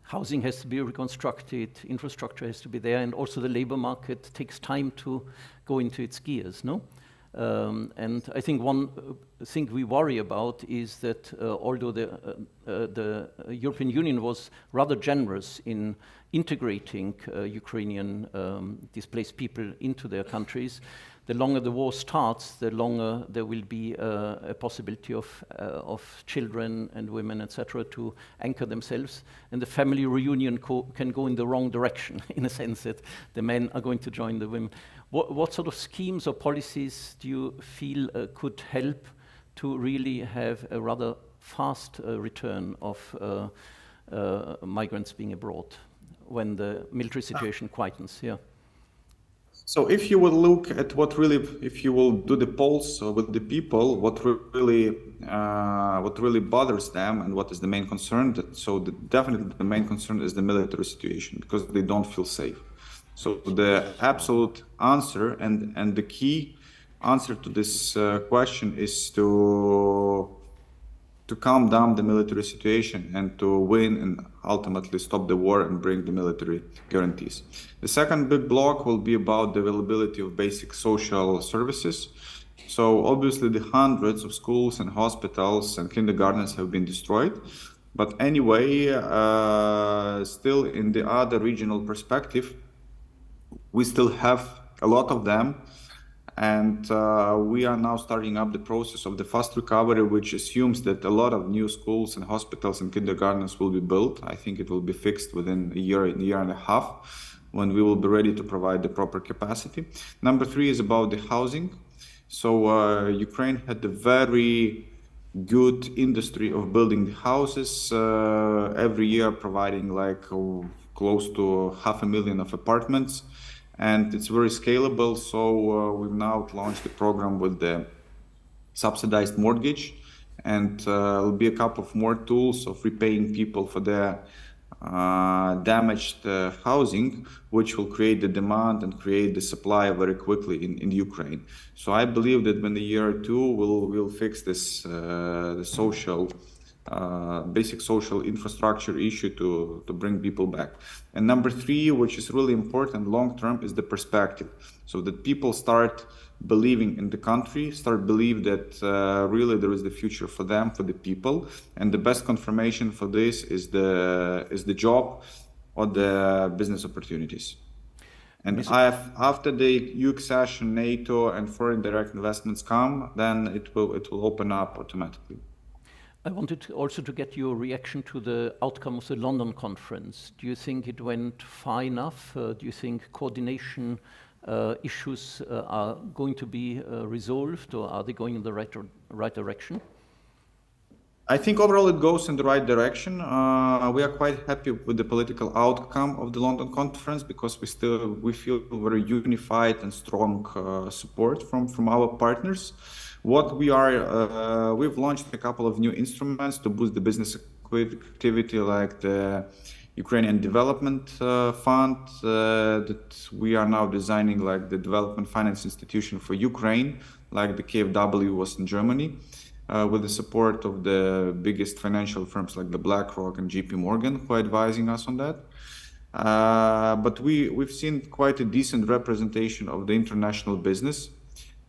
housing has to be reconstructed, infrastructure has to be there, and also the labor market takes time to go into its gears, no? And I think one thing we worry about is that although the European Union was rather generous in integrating Ukrainian displaced people into their countries, the longer the war starts, the longer there will be a possibility of children and women, etc., to anchor themselves, and the family reunion can go in the wrong direction, in a sense that the men are going to join the women. What sort of schemes or policies do you feel could help to really have a rather fast return of migrants being abroad when the military situation quietens? Yeah. So if you will look at what really, if you will do the polls with the people, what really bothers them and what is the main concern, definitely the main concern is the military situation, because they don't feel safe. So the absolute answer and the key answer to this question is to calm down the military situation and to win and ultimately stop the war and bring the military guarantees. The second big block will be about the availability of basic social services. So obviously the hundreds of schools and hospitals and kindergartens have been destroyed. But anyway, still in the other regional perspective, we still have a lot of them. And we are now starting up the process of the fast recovery, which assumes that a lot of new schools and hospitals and kindergartens will be built. I think it will be fixed within a year and a half, when we will be ready to provide the proper capacity. Number 3 is about the housing. So Ukraine had a very good industry of building the houses, every year providing like close to 500,000 of apartments. And it's very scalable, so we've now launched the program with the subsidized mortgage, and there'll be a couple of more tools of repaying people for their damaged housing, which will create the demand and create the supply very quickly in Ukraine. So I believe that in a year or two, we'll fix this the social basic social infrastructure issue to bring people back. And number 3, which is really important long term, is the perspective. So that people start believing in the country, start believe that really there is the future for them, for the people. And the best confirmation for this is the job or the business opportunities. And after the EU accession, NATO and foreign direct investments come, then it will open up automatically. I wanted also to get your reaction to the outcome of the London conference. Do you think it went far enough? Do you think coordination issues are going to be resolved, or are they going in the right direction? I think overall it goes in the right direction. We are quite happy with the political outcome of the London conference, because we feel very unified and strong support from our partners. We've launched a couple of new instruments to boost the business activity, like the Ukrainian Development Fund, that we are now designing like the development finance institution for Ukraine, like the KfW was in Germany, with the support of the biggest financial firms like the BlackRock and JP Morgan, who are advising us on that. But we've seen quite a decent representation of the international business.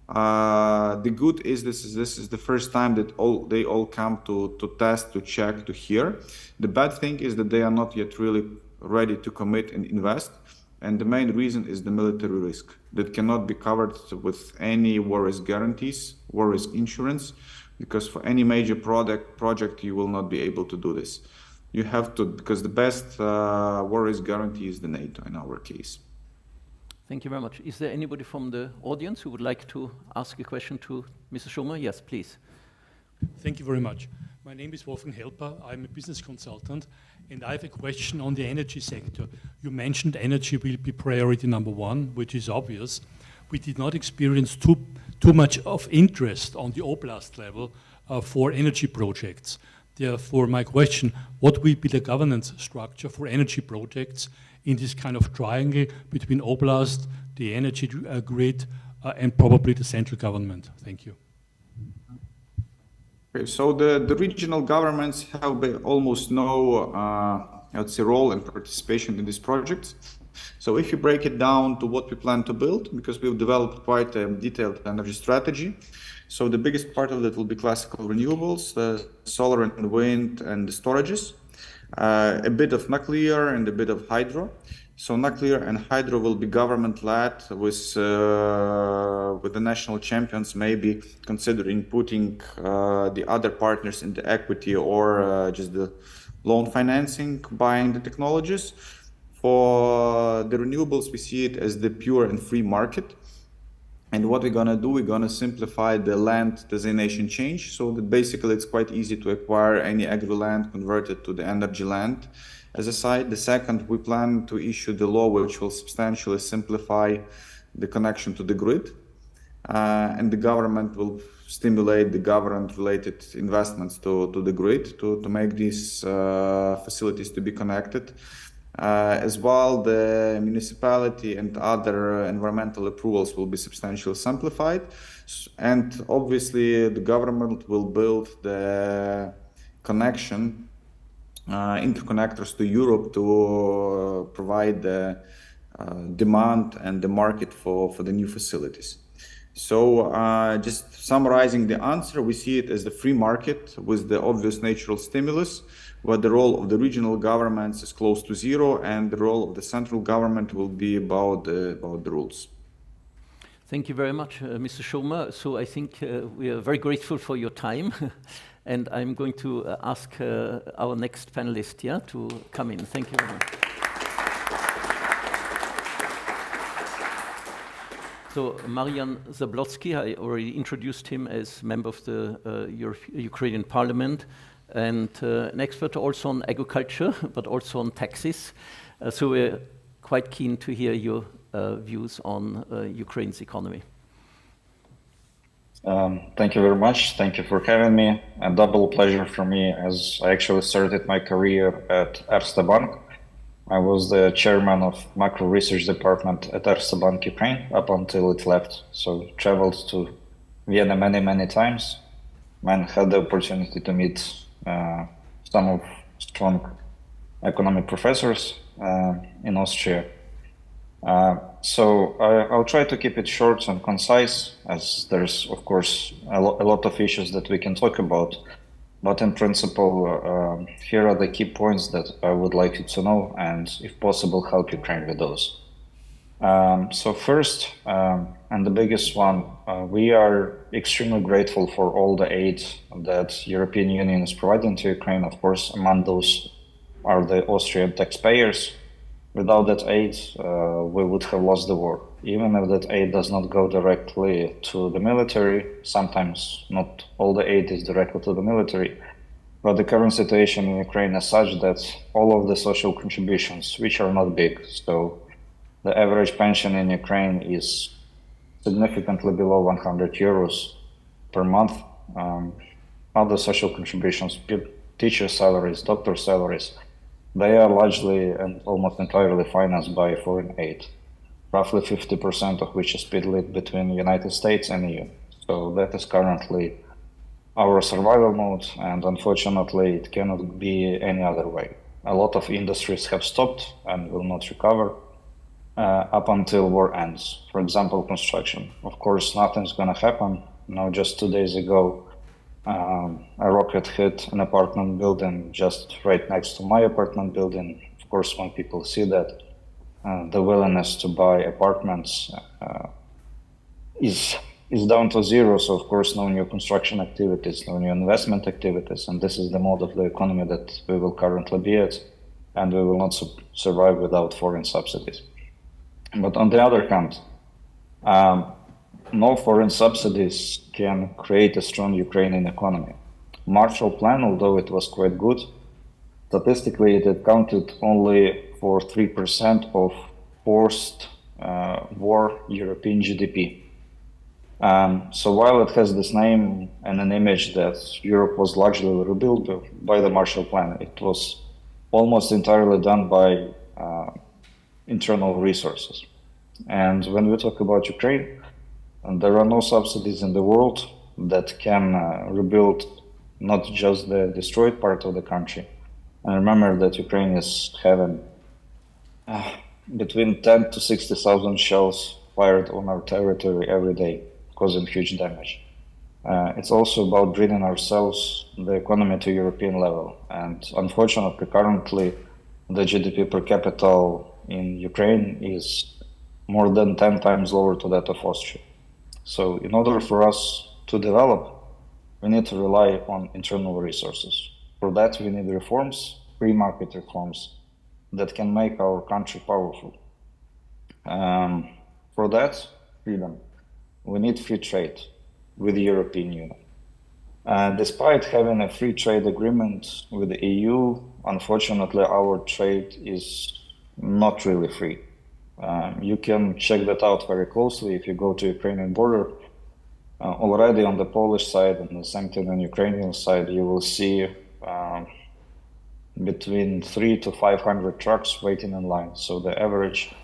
The good is this is the first time that they all come to test, to check, to hear. The bad thing is that they are not yet really ready to commit and invest, and the main reason is the military risk that cannot be covered with any war risk guarantees, war risk insurance, because for any major project you will not be able to do this. You have to, because the best war risk guarantee is the NATO in our case. Thank you very much. Is there anybody from the audience who would like to ask a question to Mr. Shurma? Yes, please. Thank you very much. My name is Wolfgang Helper. I'm a business consultant, and I have a question on the energy sector. You mentioned energy will be priority number 1, which is obvious. We did not experience too much of interest on the oblast level for energy projects. Therefore, my question, what will be the governance structure for energy projects in this kind of triangle between oblast, the energy grid, and probably the central government? Thank you. Okay, so the regional governments have almost no I would say, role and participation in these projects. So if you break it down to what we plan to build, because we've developed quite a detailed energy strategy. So the biggest part of it will be classical renewables, solar and wind and the storages, a bit of nuclear and a bit of hydro. So nuclear and hydro will be government-led with the national champions maybe considering putting the other partners in the equity or just the loan financing, buying the technologies. For the renewables, we see it as the pure and free market. And what we're gonna do, we're gonna simplify the land designation change so that basically it's quite easy to acquire any agri land, convert it to the energy land as a site. The second, we plan to issue the law which will substantially simplify the connection to the grid. And the government will stimulate the government-related investments to the grid to make these facilities to be connected. As well, the municipality and other environmental approvals will be substantially simplified. And obviously, the government will build the connection, interconnectors to Europe to provide the demand and the market for the new facilities. So just summarizing the answer, we see it as the free market with the obvious natural stimulus, where the role of the regional governments is close to zero, and the role of the central government will be about the rules. Thank you very much, Mr. Shurma. So I think we are very grateful for your time, and I'm going to ask our next panelist to come in. Thank you very much. So Marian Zablotsky, I already introduced him as member of the Ukrainian Parliament, and an expert also on agriculture, but also on taxes. So we're quite keen to hear your views on Ukraine's economy. Thank you very much. Thank you for having me. A double pleasure for me as I actually started my career at Erste Bank. I was the chairman of macro research department at Erste Bank Ukraine up until it left. So traveled to Vienna many times and had the opportunity to meet some of strong economic professors in Austria. So I'll try to keep it short and concise, as there's of course a lot of issues that we can talk about. But in principle, here are the key points that I would like you to know, and if possible, help Ukraine with those. So first, and the biggest one, we are extremely grateful for all the aid that European Union is providing to Ukraine. Of course, among those are the Austrian taxpayers. Without that aid, we would have lost the war. Even if that aid does not go directly to the military, sometimes not all the aid is directly to the military, but the current situation in Ukraine is such that all of the social contributions, which are not big, so the average pension in Ukraine is significantly below 100 euros per month. Other social contributions, teacher salaries, doctor salaries, they are largely and almost entirely financed by foreign aid, roughly 50% of which is split between the United States and EU. So that is currently our survival mode, and unfortunately it cannot be any other way. A lot of industries have stopped and will not recover up until war ends. For example, construction. Of course, nothing's gonna happen. Now, just 2 days ago, a rocket hit an apartment building just right next to my apartment building. Of course, when people see that, the willingness to buy apartments is down to zero. So, of course, no new construction activities, no new investment activities, and this is the mode of the economy that we will currently be at, and we will not survive without foreign subsidies. But on the other hand, no foreign subsidies can create a strong Ukrainian economy. Marshall Plan, although it was quite good, statistically it accounted only for 3% of post-war European GDP. So while it has this name and an image that Europe was largely rebuilt by the Marshall Plan, it was almost entirely done by internal resources. And when we talk about Ukraine, there are no subsidies in the world that can rebuild not just the destroyed part of the country, And remember that Ukraine is having between 10 to 60,000 shells fired on our territory every day, causing huge damage. It's also about bringing ourselves, the economy, to European level. And unfortunately, currently, the GDP per capita in Ukraine is more than 10 times lower to that of Austria. So in order for us to develop, we need to rely on internal resources. For that, we need reforms, free market reforms, that can make our country powerful. For that, freedom, we need free trade with the European Union. Despite having a free trade agreement with the EU, unfortunately, our trade is not really free. You can check that out very closely if you go to Ukrainian border. Already on the Polish side and the same thing on Ukrainian side, you will see between 300 to 500 trucks waiting in line. So the average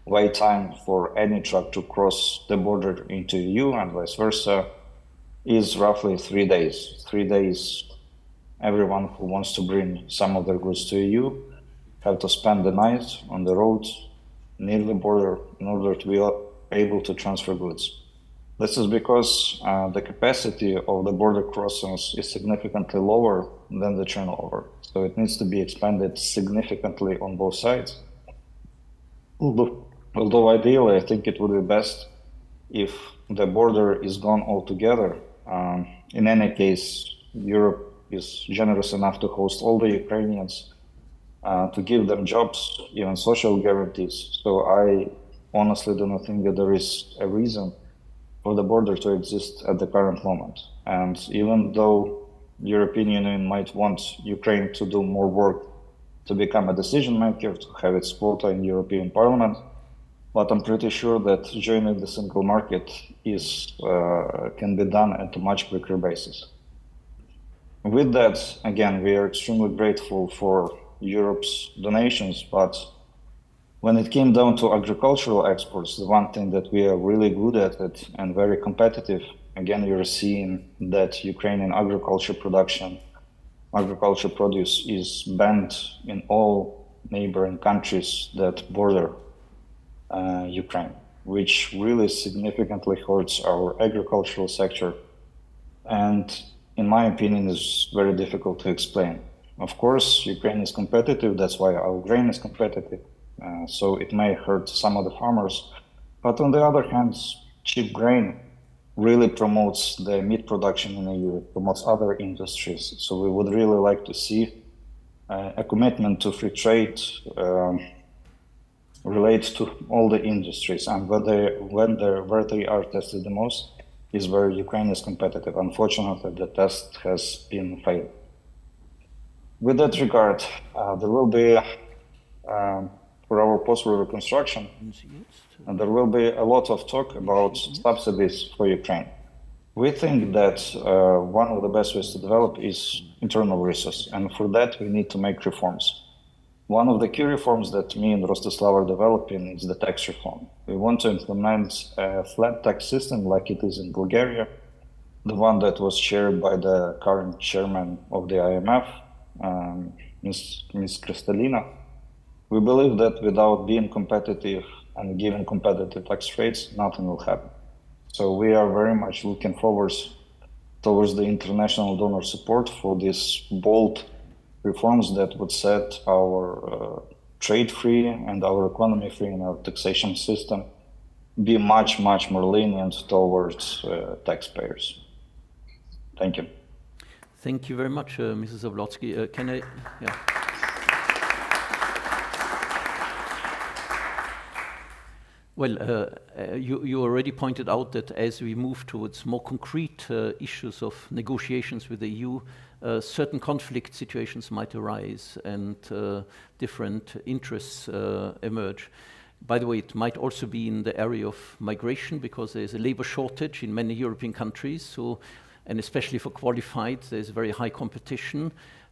wait time for any truck to cross the border into EU and vice versa is roughly 3 days. 3 days, everyone who wants to bring some of their goods to EU have to spend the night on the roads near the border in order to be able to transfer goods. This is because the capacity of the border crossings is significantly lower than the turnover. So it needs to be expanded significantly on both sides. Although ideally, I think it would be best if the border is gone altogether. In any case, Europe is generous enough to host all the Ukrainians, to give them jobs, even social guarantees. So I honestly do not think that there is a reason for the border to exist at the current moment. And even though the European Union might want Ukraine to do more work to become a decision maker, to have its quota in European Parliament, but I'm pretty sure that joining the single market can be done at a much quicker basis. With that, again, we are extremely grateful for Europe's donations, but when it came down to agricultural exports, the one thing that we are really good at it and very competitive, again, you're seeing that Ukrainian agriculture produce is banned in all neighboring countries that border Ukraine, which really significantly hurts our agricultural sector. And in my opinion, is very difficult to explain. Of course, Ukraine is competitive, that's why our grain is competitive. So it may hurt some of the farmers, but on the other hand, cheap grain really promotes the meat production in the EU, it promotes other industries. So we would really like to see a commitment to free trade relate to all the industries, and where they are tested the most is where Ukraine is competitive. Unfortunately, the test has been failed. With that regard, there will be for our post-war reconstruction, and there will be a lot of talk about subsidies for Ukraine. We think that one of the best ways to develop is internal resources, and for that we need to make reforms. One of the key reforms that me and Rostyslav are developing is the tax reform. We want to implement a flat tax system like it is in Bulgaria, the one that was chaired by the current chairman of the IMF, Ms. Kristalina. We believe that without being competitive and giving competitive tax rates, nothing will happen. So we are very much looking forward towards the international donor support for these bold reforms that would set our trade free and our economy free and our taxation system be much, much more lenient towards taxpayers. Thank you. Thank you very much, Mrs. Zablotsky. Can I? Yeah. Well, you already pointed out that as we move towards more concrete issues of negotiations with the EU, certain conflict situations might arise and different interests emerge. By the way, it might also be in the area of migration, because there's a labor shortage in many European countries, and especially for qualified, there's very high competition.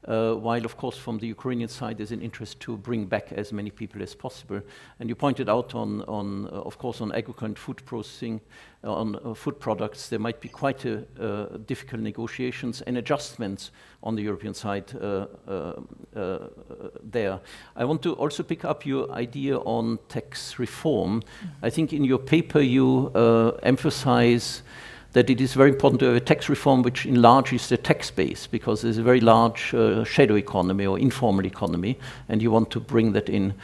while of course from the Ukrainian side there's an interest to bring back as many people as possible. And you pointed out of course on agriculture and food processing, on food products, there might be quite difficult negotiations and adjustments on the European side there. I want to also pick up your idea on tax reform. I think in your paper you emphasize that it is very important to have a tax reform which enlarges the tax base, because there's a very large shadow economy or informal economy, and you want to bring that in.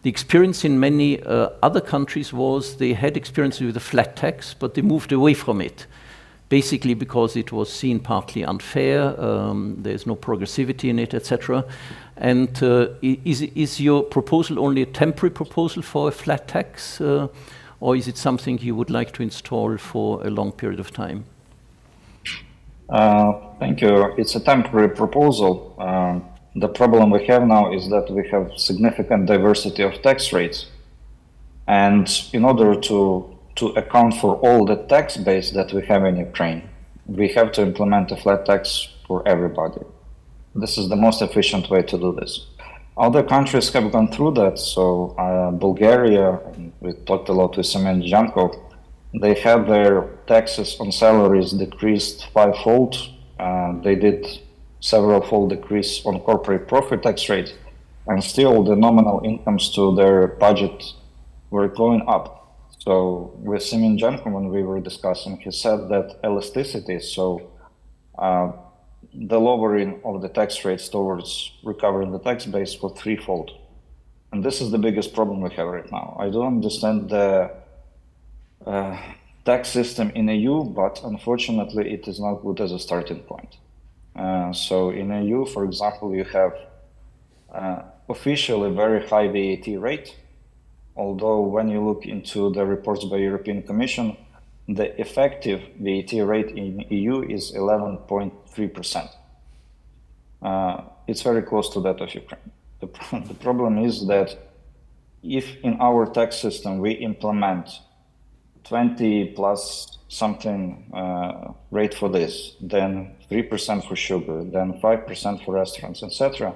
The experience in many other countries was they had experience with a flat tax, but they moved away from it, basically because it was seen partly unfair, there's no progressivity in it, etc. And is your proposal only a temporary proposal for a flat tax, or is it something you would like to install for a long period of time? Thank you. It's a temporary proposal. The problem we have now is that we have significant diversity of tax rates. And in order to account for all the tax base that we have in Ukraine, we have to implement a flat tax for everybody. This is the most efficient way to do this. Other countries have gone through that. So Bulgaria, we talked a lot with Semyon Jankov, they had their taxes on salaries decreased fivefold. They did several-fold decrease on corporate profit tax rate, and still the nominal incomes to their budget were going up. So with Semyon Jankov, when we were discussing, he said that elasticity, so the lowering of the tax rates towards recovering the tax base was threefold. And this is the biggest problem we have right now. I don't understand the tax system in EU, but unfortunately it is not good as a starting point. So in EU, for example, you have officially very high VAT rate, although when you look into the reports by European Commission, the effective VAT rate in EU is 11.3%. It's very close to that of Ukraine. The problem is that if in our tax system we implement 20 plus something rate for this, then 3% for sugar, then 5% for restaurants, etc.,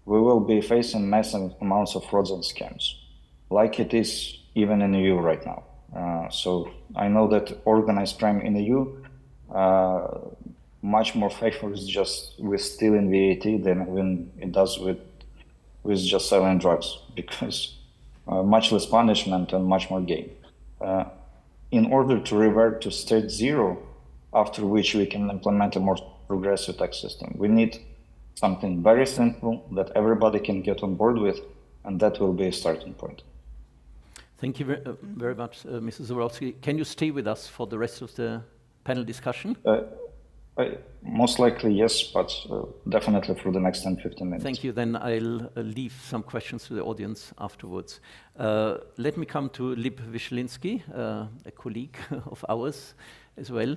we will be facing massive amounts of frauds and scams, like it is even in EU right now. So I know that organized crime in EU much more favors just with stealing VAT than when it does with just selling drugs, because much less punishment and much more gain. In order to revert to state zero, after which we can implement a more progressive tax system, we need something very simple that everybody can get on board with, and that will be a starting point. Thank you very much, Mr. Zaborowski. Can you stay with us for the rest of the panel discussion? Most likely, yes, but definitely for the next 10-15 minutes. Thank you. Then I'll leave some questions to the audience afterwards. Let me come to Lib Wyszynski, a colleague of ours as well.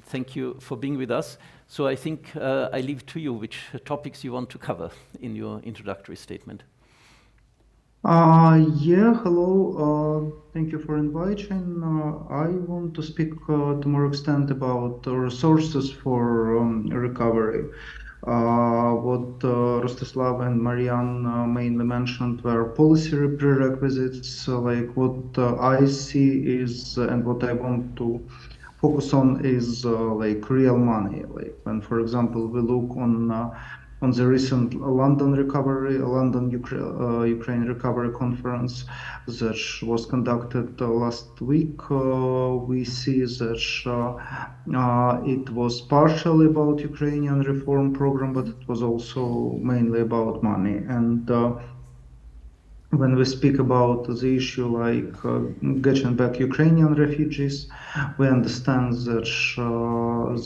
Thank you for being with us. So I think I leave to you which topics you want to cover in your introductory statement. Yeah, hello. Thank you for inviting. I want to speak to more extent about resources for recovery. What Rostyslav and Marianne mainly mentioned were policy prerequisites. Like what I see is, and what I want to focus on is like real money. Like when, for example, we look on the recent London Ukraine recovery conference that was conducted last week, we see that it was partially about Ukrainian reform program, but it was also mainly about money. And when we speak about the issue like getting back Ukrainian refugees, we understand that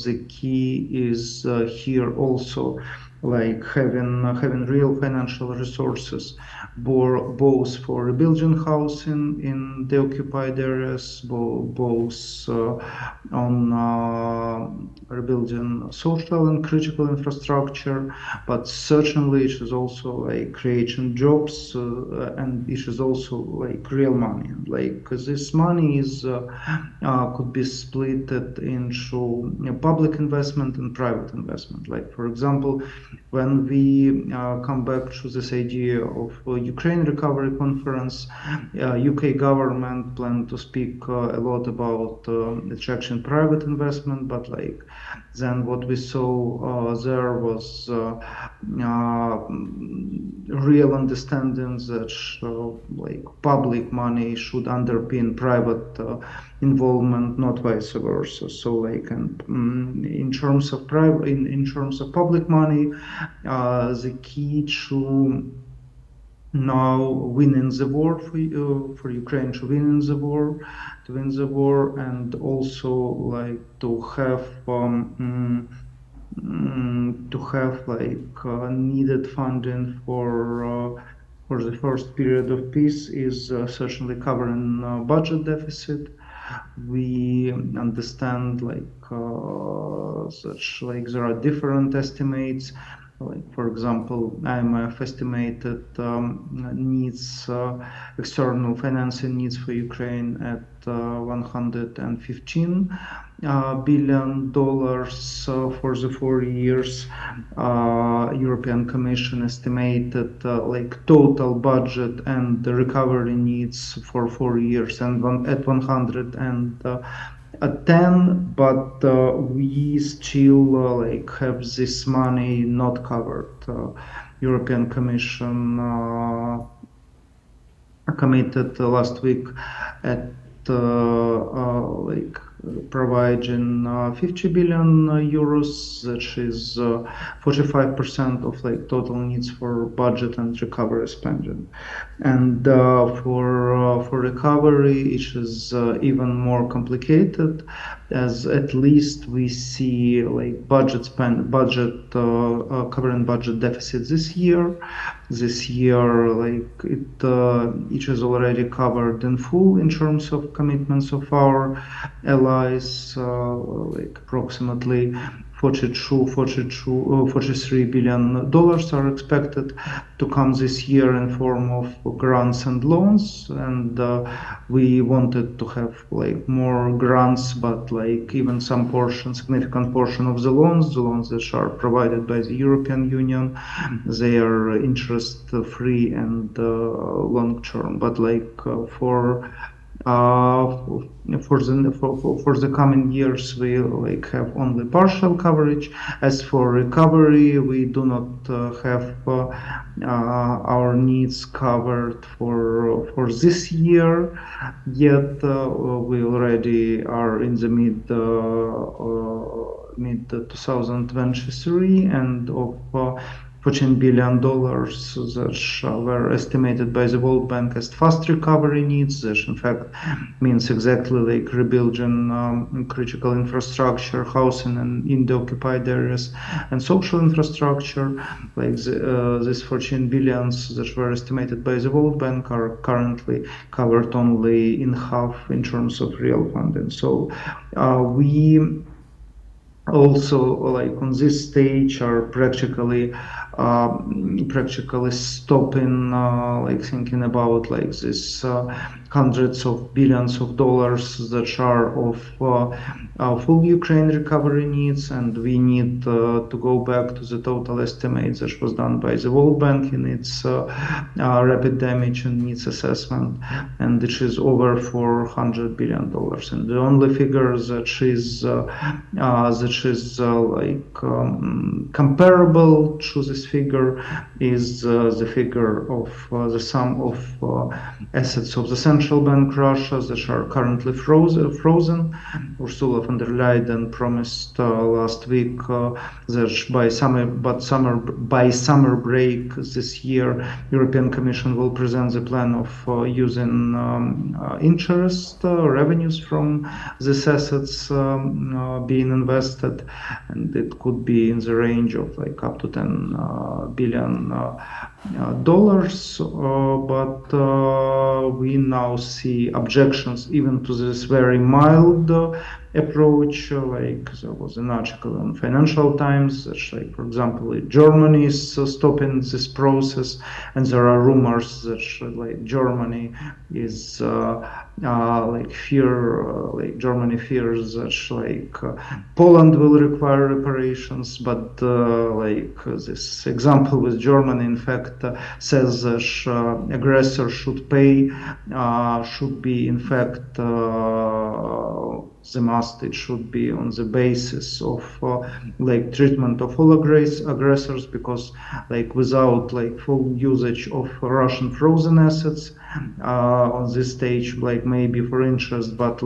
the key is here also like having real financial resources, both for rebuilding housing in the occupied areas, both on rebuilding social and critical infrastructure, but certainly it is also like creating jobs, and it is also like real money. Like this money is could be split into public investment and private investment. Like for example, when we come back to this idea of Ukraine Recovery Conference, UK government planned to speak a lot about attraction private investment, but like then what we saw there was real understanding that like public money should underpin private involvement, not vice versa. So like in terms of private, in terms of public money, the key to now winning the war for Ukraine to win the war, and also like to have needed funding for the first period of peace is certainly covering budget deficit. We understand such there are different estimates. Like for example, IMF estimated needs external financing needs for Ukraine at $115 billion for the 4 years. European Commission estimated total budget and the recovery needs for 4 years and at 110, but we still have this money not covered. European Commission committed last week at providing 50 billion euros, which is 45% of total needs for budget and recovery spending. And for recovery, it is even more complicated, as at least we see covering budget deficit this year. This year, it is already covered in full in terms of commitments of our allies, approximately $43 billion are expected to come this year in form of grants and loans, and we wanted to have more grants, but even some significant portion of the loans that are provided by the European Union, they are interest free and long term, but for the coming years, we have only partial coverage. As for recovery, we do not have our needs covered for this year yet. We already are in the mid 2023, and of $14 billion that were estimated by the World Bank as fast recovery needs, that in fact means exactly rebuilding critical infrastructure, housing in the occupied areas, and social infrastructure. These 14 billions that were estimated by the World Bank are currently covered only in half in terms of real funding. So we also on this stage are practically stopping thinking about this hundreds of billions of dollars that are of full Ukraine recovery needs, and we need to go back to the total estimates that was done by the World Bank in its rapid damage and needs assessment, and it is over $400 billion. And the only figure that is comparable to this figure is the figure of the sum of assets of the central bank Russia that are currently frozen. Ursula von der Leyen promised last week that by summer break this year, European Commission will present the plan of using interest revenues from these assets being invested, and it could be in the range of up to $10 billion. But we now see objections even to this very mild approach. There was an article in Financial Times that, for example, Germany is stopping this process, and there are rumors that Germany is like Germany fears that Poland will require reparations, but this example with Germany in fact says that aggressor should pay, should be in fact the must, it should be on the basis of treatment of all aggressors, because without full usage of Russian frozen assets on this stage, maybe for interest, but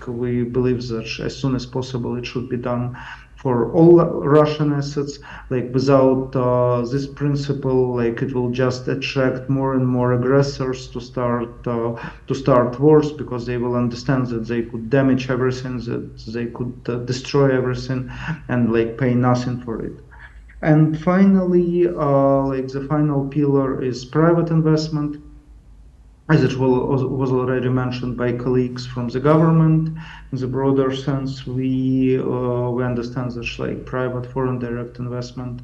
we believe that as soon as possible it should be done for all Russian assets. Without this principle, it will just attract more and more aggressors to start wars, because they will understand that they could damage everything, that they could destroy everything, and pay nothing for it. And finally, the final pillar is private investment. As it was already mentioned by colleagues from the government, in the broader sense, we understand that private foreign direct investment,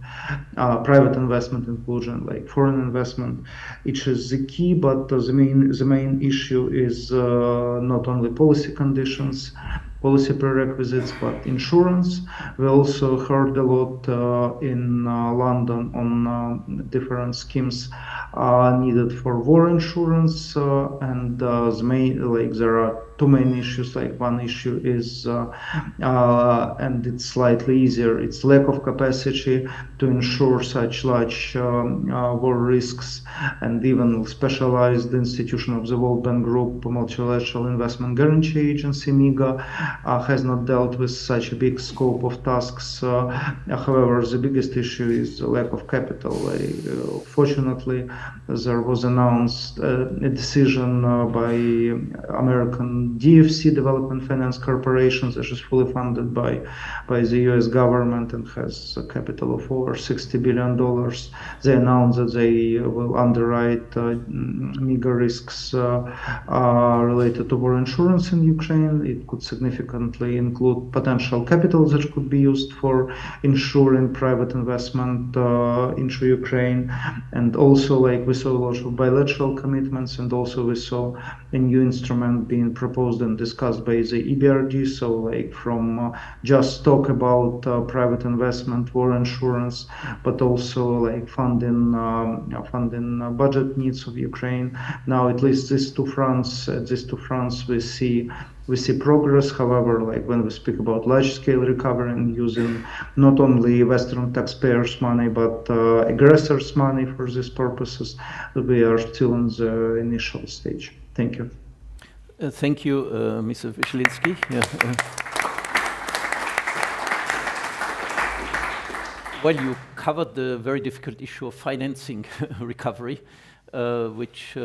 private investment inclusion, foreign investment, which is the key. But the main issue is not only policy conditions, policy prerequisites, but insurance. We also heard a lot in London on different schemes needed for war insurance, and there are two main issues. One issue is, and it's slightly easier, it's lack of capacity to insure such large war risks, and even specialized institution of the World Bank Group, Multilateral Investment Guarantee Agency, MIGA, has not dealt with such a big scope of tasks. However, the biggest issue is the lack of capital. Fortunately, there was announced a decision by American DFC, Development Finance Corporation, that is fully funded by the US government and has a capital of over $60 billion. They announced that they will underwrite meager risks related to war insurance in Ukraine. It could significantly include potential capital that could be used for ensuring private investment into Ukraine. And also, we saw a lot of bilateral commitments, and also we saw a new instrument being proposed and discussed by the EBRD. So from just talk about private investment, war insurance, but also funding budget needs of Ukraine. Now, at least these two fronts, we see progress. However, when we speak about large-scale recovery and using not only Western taxpayers' money but aggressors' money for these purposes, we are still in the initial stage. Thank you. Thank you, Mr. Wyszeliński. Yeah, well, you covered the very difficult issue of financing recovery, which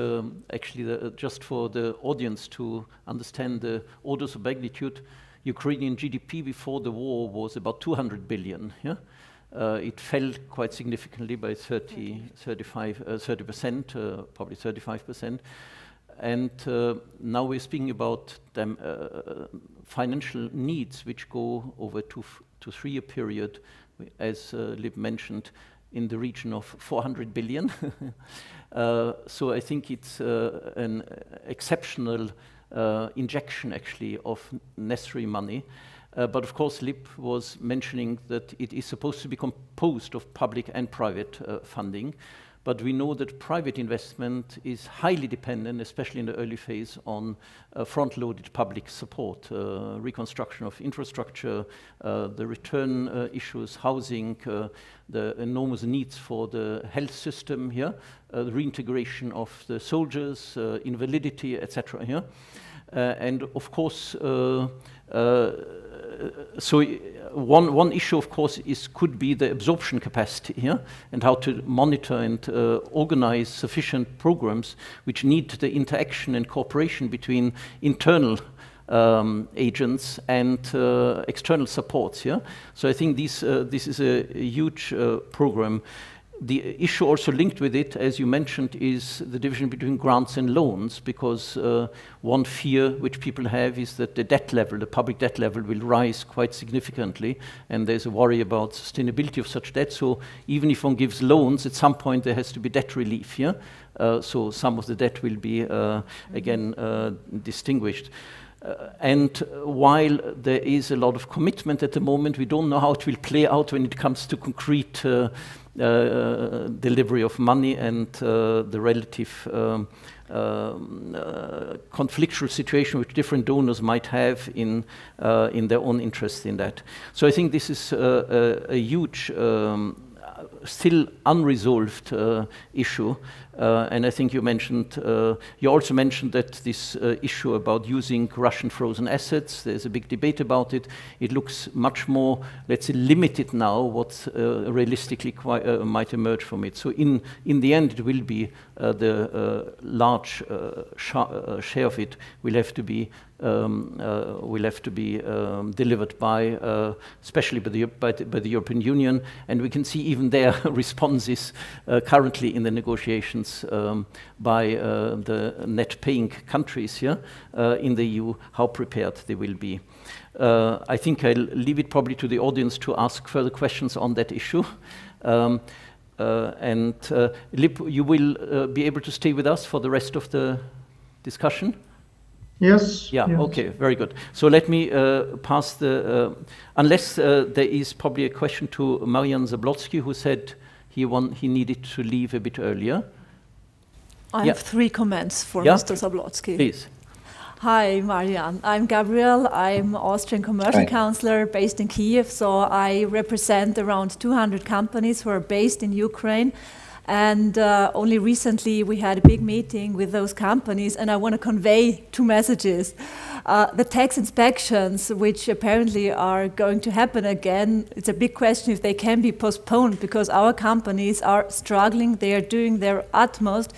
actually, just for the audience to understand the orders of magnitude, Ukrainian GDP before the war was about 200 billion. Yeah? It fell quite significantly by 30%, probably 35%. And now we're speaking about financial needs which go over a 2 to 3 year period, as Lib mentioned, in the region of 400 billion. So I think it's an exceptional injection, actually, of necessary money. But of course, Lib was mentioning that it is supposed to be composed of public and private funding. But we know that private investment is highly dependent, especially in the early phase, on front-loaded public support, reconstruction of infrastructure, the return issues, housing, the enormous needs for the health system here, the reintegration of the soldiers, invalidity, etc. here. And of course, so one issue, of course, could be the absorption capacity here, and how to monitor and organize sufficient programs which need the interaction and cooperation between internal agents and external supports. Yeah, so I think this is a huge program. the issue also linked with it, as you mentioned, is the division between grants and loans, because one fear which people have is that the debt level, the public debt level, will rise quite significantly, and there's a worry about sustainability of such debt. So even if one gives loans, at some point there has to be debt relief, yeah? So some of the debt will be, again, distinguished. And while there is a lot of commitment at the moment, we don't know how it will play out when it comes to concrete delivery of money and the relative conflictual situation which different donors might have in their own interest in that. So I think this is a huge, still unresolved issue. And I think you mentioned, you also mentioned that this issue about using Russian frozen assets, there's a big debate about it. It looks much more, let's say, limited now what realistically might emerge from it. So in the end, it will be the large share of it will have to be delivered by, especially by the European Union, and we can see even their responses currently in the negotiations by the net paying countries here in the EU, how prepared they will be. I think I'll leave it probably to the audience to ask further questions on that issue. Lip, you will be able to stay with us for the rest of the discussion? Yes. Yeah, yes. okay, very good. So let me pass the, unless there is probably a question to Marian Zablotsky, who said he needed to leave a bit earlier. I have 3 comments for Mr. Zablotsky. Please. Hi, Marian. I'm Gabriele. I'm Austrian Commercial Councillor based in Kiev. So I represent around 200 companies who are based in Ukraine. And only recently we had a big meeting with those companies, and I want to convey 2 messages. The tax inspections, which apparently are going to happen again, it's a big question if they can be postponed, because our companies are struggling. They are doing their utmost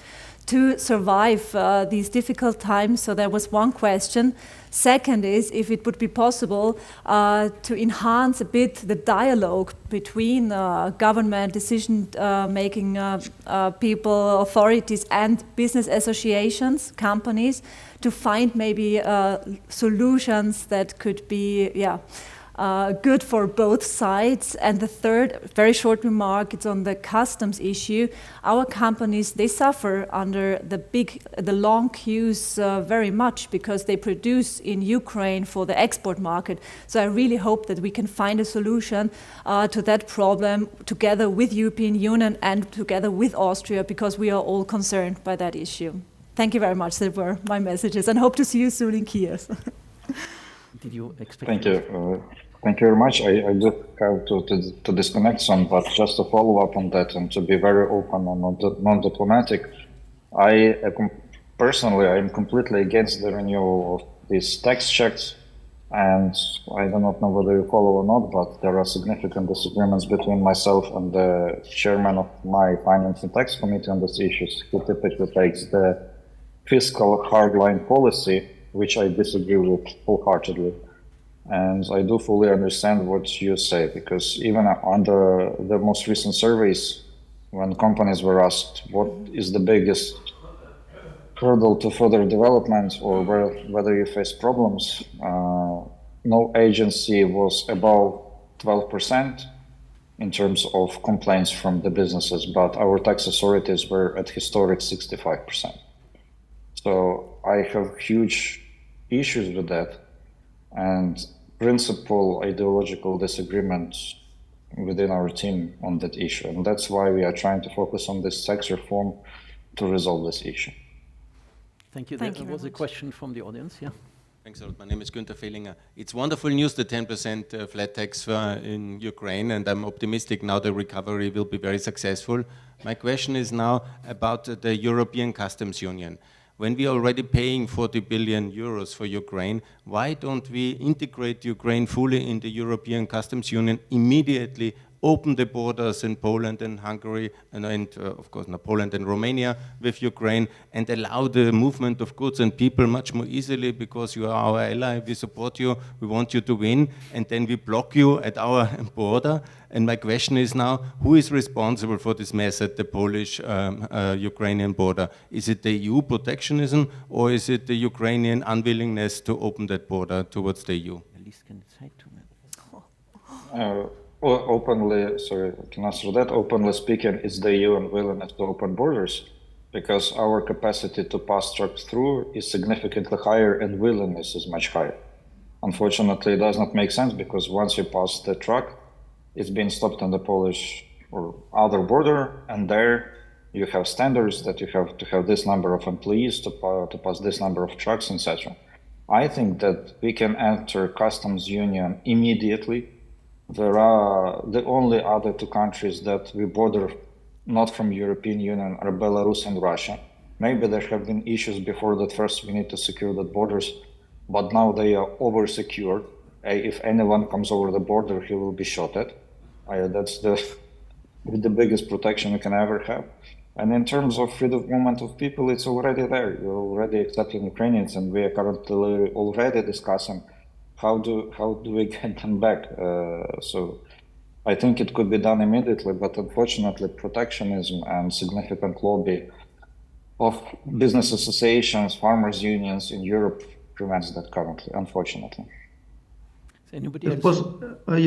to survive these difficult times. So that was one question. Second is if it would be possible to enhance a bit the dialogue between government decision-making people, authorities, and business associations, companies, to find maybe solutions that could be, good for both sides. And the third, very short remark, it's on the customs issue. Our companies, they suffer under the long queues very much because they produce in Ukraine for the export market. So I really hope that we can find a solution to that problem together with European Union and together with Austria, because we are all concerned by that issue. Thank you very much. That were my messages, and hope to see you soon in Kiev. Did you expect? Thank you. Thank you very much. I do have to disconnect some, but just to follow up on that and to be very open and non-diplomatic, personally, I am completely against the renewal of these tax checks, and I do not know whether you follow or not, but there are significant disagreements between myself and the chairman of my Finance and Tax Committee on these issues. He typically takes the fiscal hardline policy, which I disagree with wholeheartedly. And I do fully understand what you say, because even under the most recent surveys, when companies were asked what is the biggest hurdle to further development or whether you face problems, no agency was above 12% in terms of complaints from the businesses, but our tax authorities were at historic 65%. So I have huge issues with that, and principal ideological disagreements within our team on that issue. And that's why we are trying to focus on this tax reform to resolve this issue. Thank you. There was a question from the audience, yeah. Thanks a lot. My name is Günther Fehlinger. It's wonderful news, the 10% flat tax in Ukraine, and I'm optimistic now the recovery will be very successful. My question is now about the European Customs Union. When we are already paying 40 billion euros for Ukraine, why don't we integrate Ukraine fully in the European Customs Union immediately, open the borders in Poland and Hungary, and of course not Poland and Romania with Ukraine, and allow the movement of goods and people much more easily, because you are our ally, we support you, we want you to win, and then we block you at our border. And my question is now, who is responsible for this mess at the Polish-Ukrainian border? Is it the EU protectionism, or is it the Ukrainian unwillingness to open that border towards the EU? Openly, sorry, I can answer that. Openly speaking, it's the EU unwillingness to open borders, because our capacity to pass trucks through is significantly higher and willingness is much higher. Unfortunately, it does not make sense, because once you pass the truck, it's been stopped on the Polish or other border, and there you have standards that you have to have this number of employees to pass this number of trucks, etc. I think that we can enter customs union immediately. There are the only other two countries that we border not from European Union are Belarus and Russia. Maybe there have been issues before that. First we need to secure the borders, but now they are over secured. If anyone comes over the border, he will be shot at. That's the biggest protection you can ever have. And in terms of freedom of movement of people, it's already there. You're already accepting Ukrainians, and we are currently already discussing how do we get them back. So I think it could be done immediately, but unfortunately protectionism and significant lobby of business associations, farmers' unions in Europe prevents that currently, unfortunately. Anybody If else?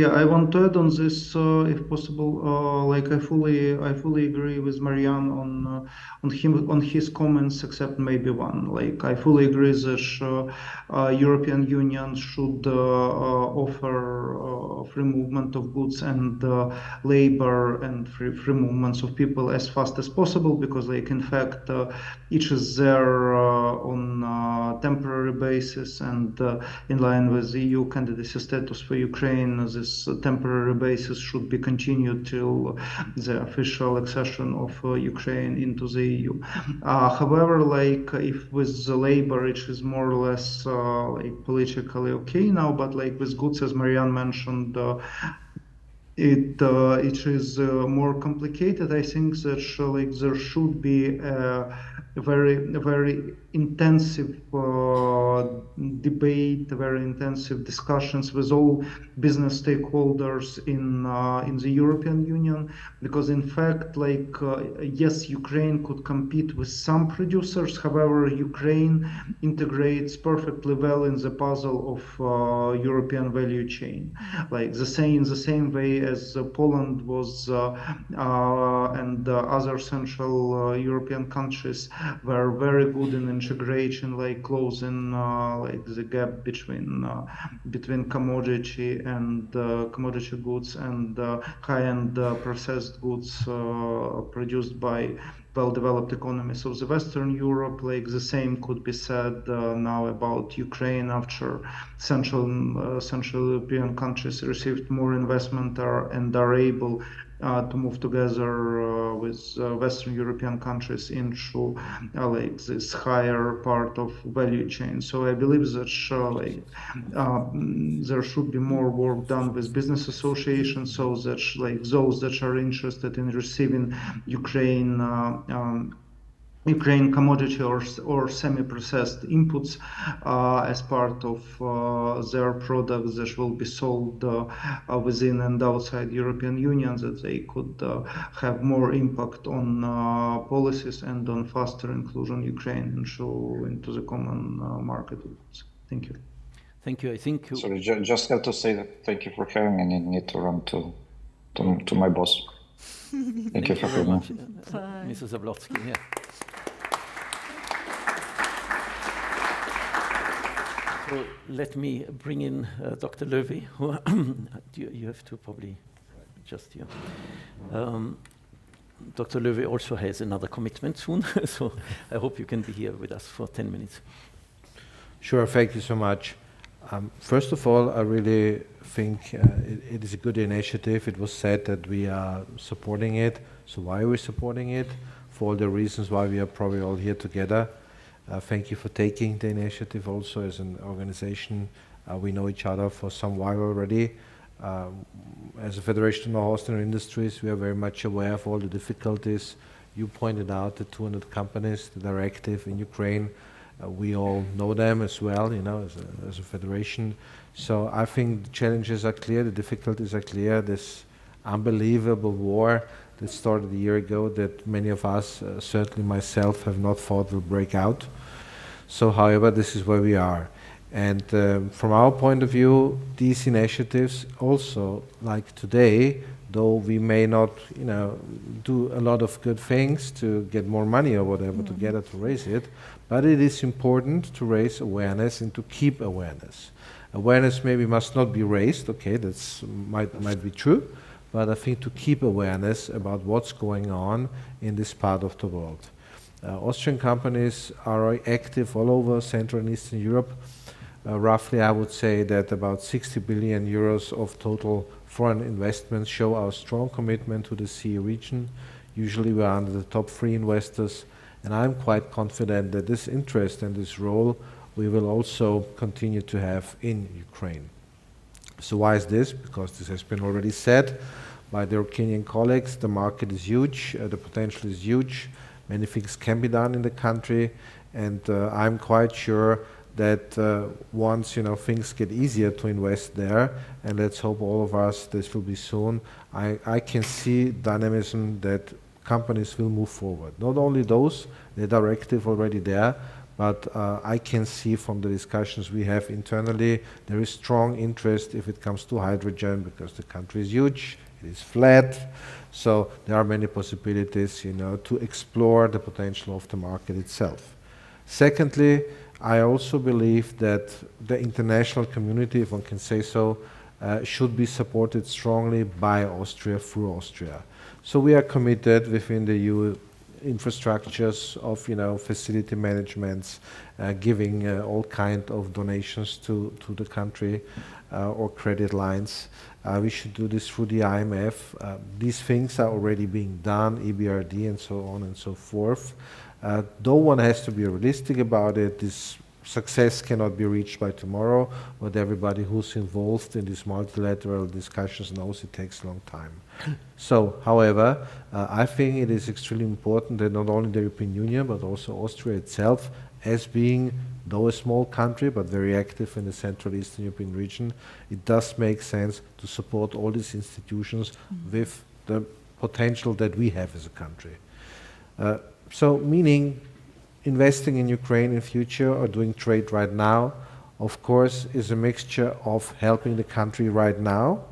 yeah, I want to add on this, if possible. Like I fully agree with Marianne on his comments, except maybe one. Like I fully agree that European Union should offer free movement of goods and labor and free movements of people as fast as possible, because like in fact each is there on temporary basis, and in line with the EU candidacy status for Ukraine, this temporary basis should be continued till the official accession of Ukraine into the EU. However, like if with the labor, it is more or less like politically okay now, but like with goods, as Marianne mentioned, it is more complicated. I think that like there should be a very intensive debate, very intensive discussions with all business stakeholders in the European Union, because in fact, like yes, Ukraine could compete with some producers. However, Ukraine integrates perfectly well in the puzzle of European value chain, like the same way as Poland was and other Central European countries were very good in integration, like closing like the gap between commodity and commodity goods and high-end processed goods produced by well-developed economies of the Western Europe. Like the same could be said now about Ukraine after Central European countries received more investment and are able to move together with Western European countries into like this higher part of value chain. So I believe that there should be more work done with business associations, so that like those that are interested in receiving Ukraine commodity or semi-processed inputs as part of their products that will be sold within and outside European Union, that they could have more impact on policies and on faster inclusion Ukraine into the common market of goods. Thank you. Thank you. I think. Sorry, just have to say that thank you for having me, and I need to run to my boss. Thank you for very having much, me. Mrs. Zablotsky. Yeah. So let me bring in Dr. Löwy, who you have to probably just here. Dr. Löwy also has another commitment soon, so I hope you can be here with us for 10 minutes. Sure, thank you so much. First of all, I really think it is a good initiative. It was said that we are supporting it. So why are we supporting it? For all the reasons why we are probably all here together. Thank you for taking the initiative also as an organization. We know each other for some while already. As a Federation of Austrian Industries, we are very much aware of all the difficulties. You pointed out the 200 companies that are active in Ukraine. We all know them as well, you know, as a federation. So I think the challenges are clear, the difficulties are clear. This unbelievable war that started a year ago that many of us, certainly myself, have not thought will break out. So, however, this is where we are. And from our point of view, these initiatives also, like today, though we may not, you know, do a lot of good things to get more money or whatever together to raise it, but it is important to raise awareness and to keep awareness. Awareness maybe must not be raised, okay, that's might be true, but I think to keep awareness about what's going on in this part of the world. Austrian companies are active all over Central and Eastern Europe. Roughly, I would say that about 60 billion euros of total foreign investments show our strong commitment to the CE region. Usually we are under the top 3 investors, and I'm quite confident that this interest and this role we will also continue to have in Ukraine. So why is this? Because this has been already said by the Ukrainian colleagues. The market is huge, the potential is huge, many things can be done in the country, and I'm quite sure that once, you know, things get easier to invest there, and let's hope all of us this will be soon, I can see dynamism that companies will move forward. Not only those that are active already there, but I can see from the discussions we have internally, there is strong interest if it comes to hydrogen, because the country is huge, it is flat, so there are many possibilities, you know, to explore the potential of the market itself. Secondly, I also believe that the international community, if one can say so, should be supported strongly by Austria, through Austria. So we are committed within the EU infrastructures of, you know, facility managements, giving all kind of donations to the country or credit lines. We should do this through the IMF. These things are already being done, EBRD and so on and so forth. Though one has to be realistic about it, this success cannot be reached by tomorrow, but everybody who's involved in these multilateral discussions knows it takes a long time. So, however, I think it is extremely important that not only the European Union, but also Austria itself, as being, though a small country, but very active in the Central Eastern European region, it does make sense to support all these institutions with the potential that we have as a country. So, meaning investing in Ukraine in future or doing trade right now, of course, is a mixture of helping the country right now,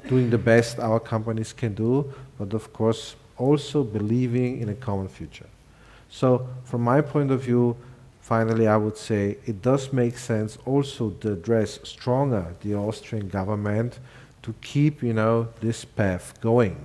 doing the best our companies can do, but of course also believing in a common future. So, from my point of view, finally, I would say it does make sense also to address stronger the Austrian government to keep, you know, this path going.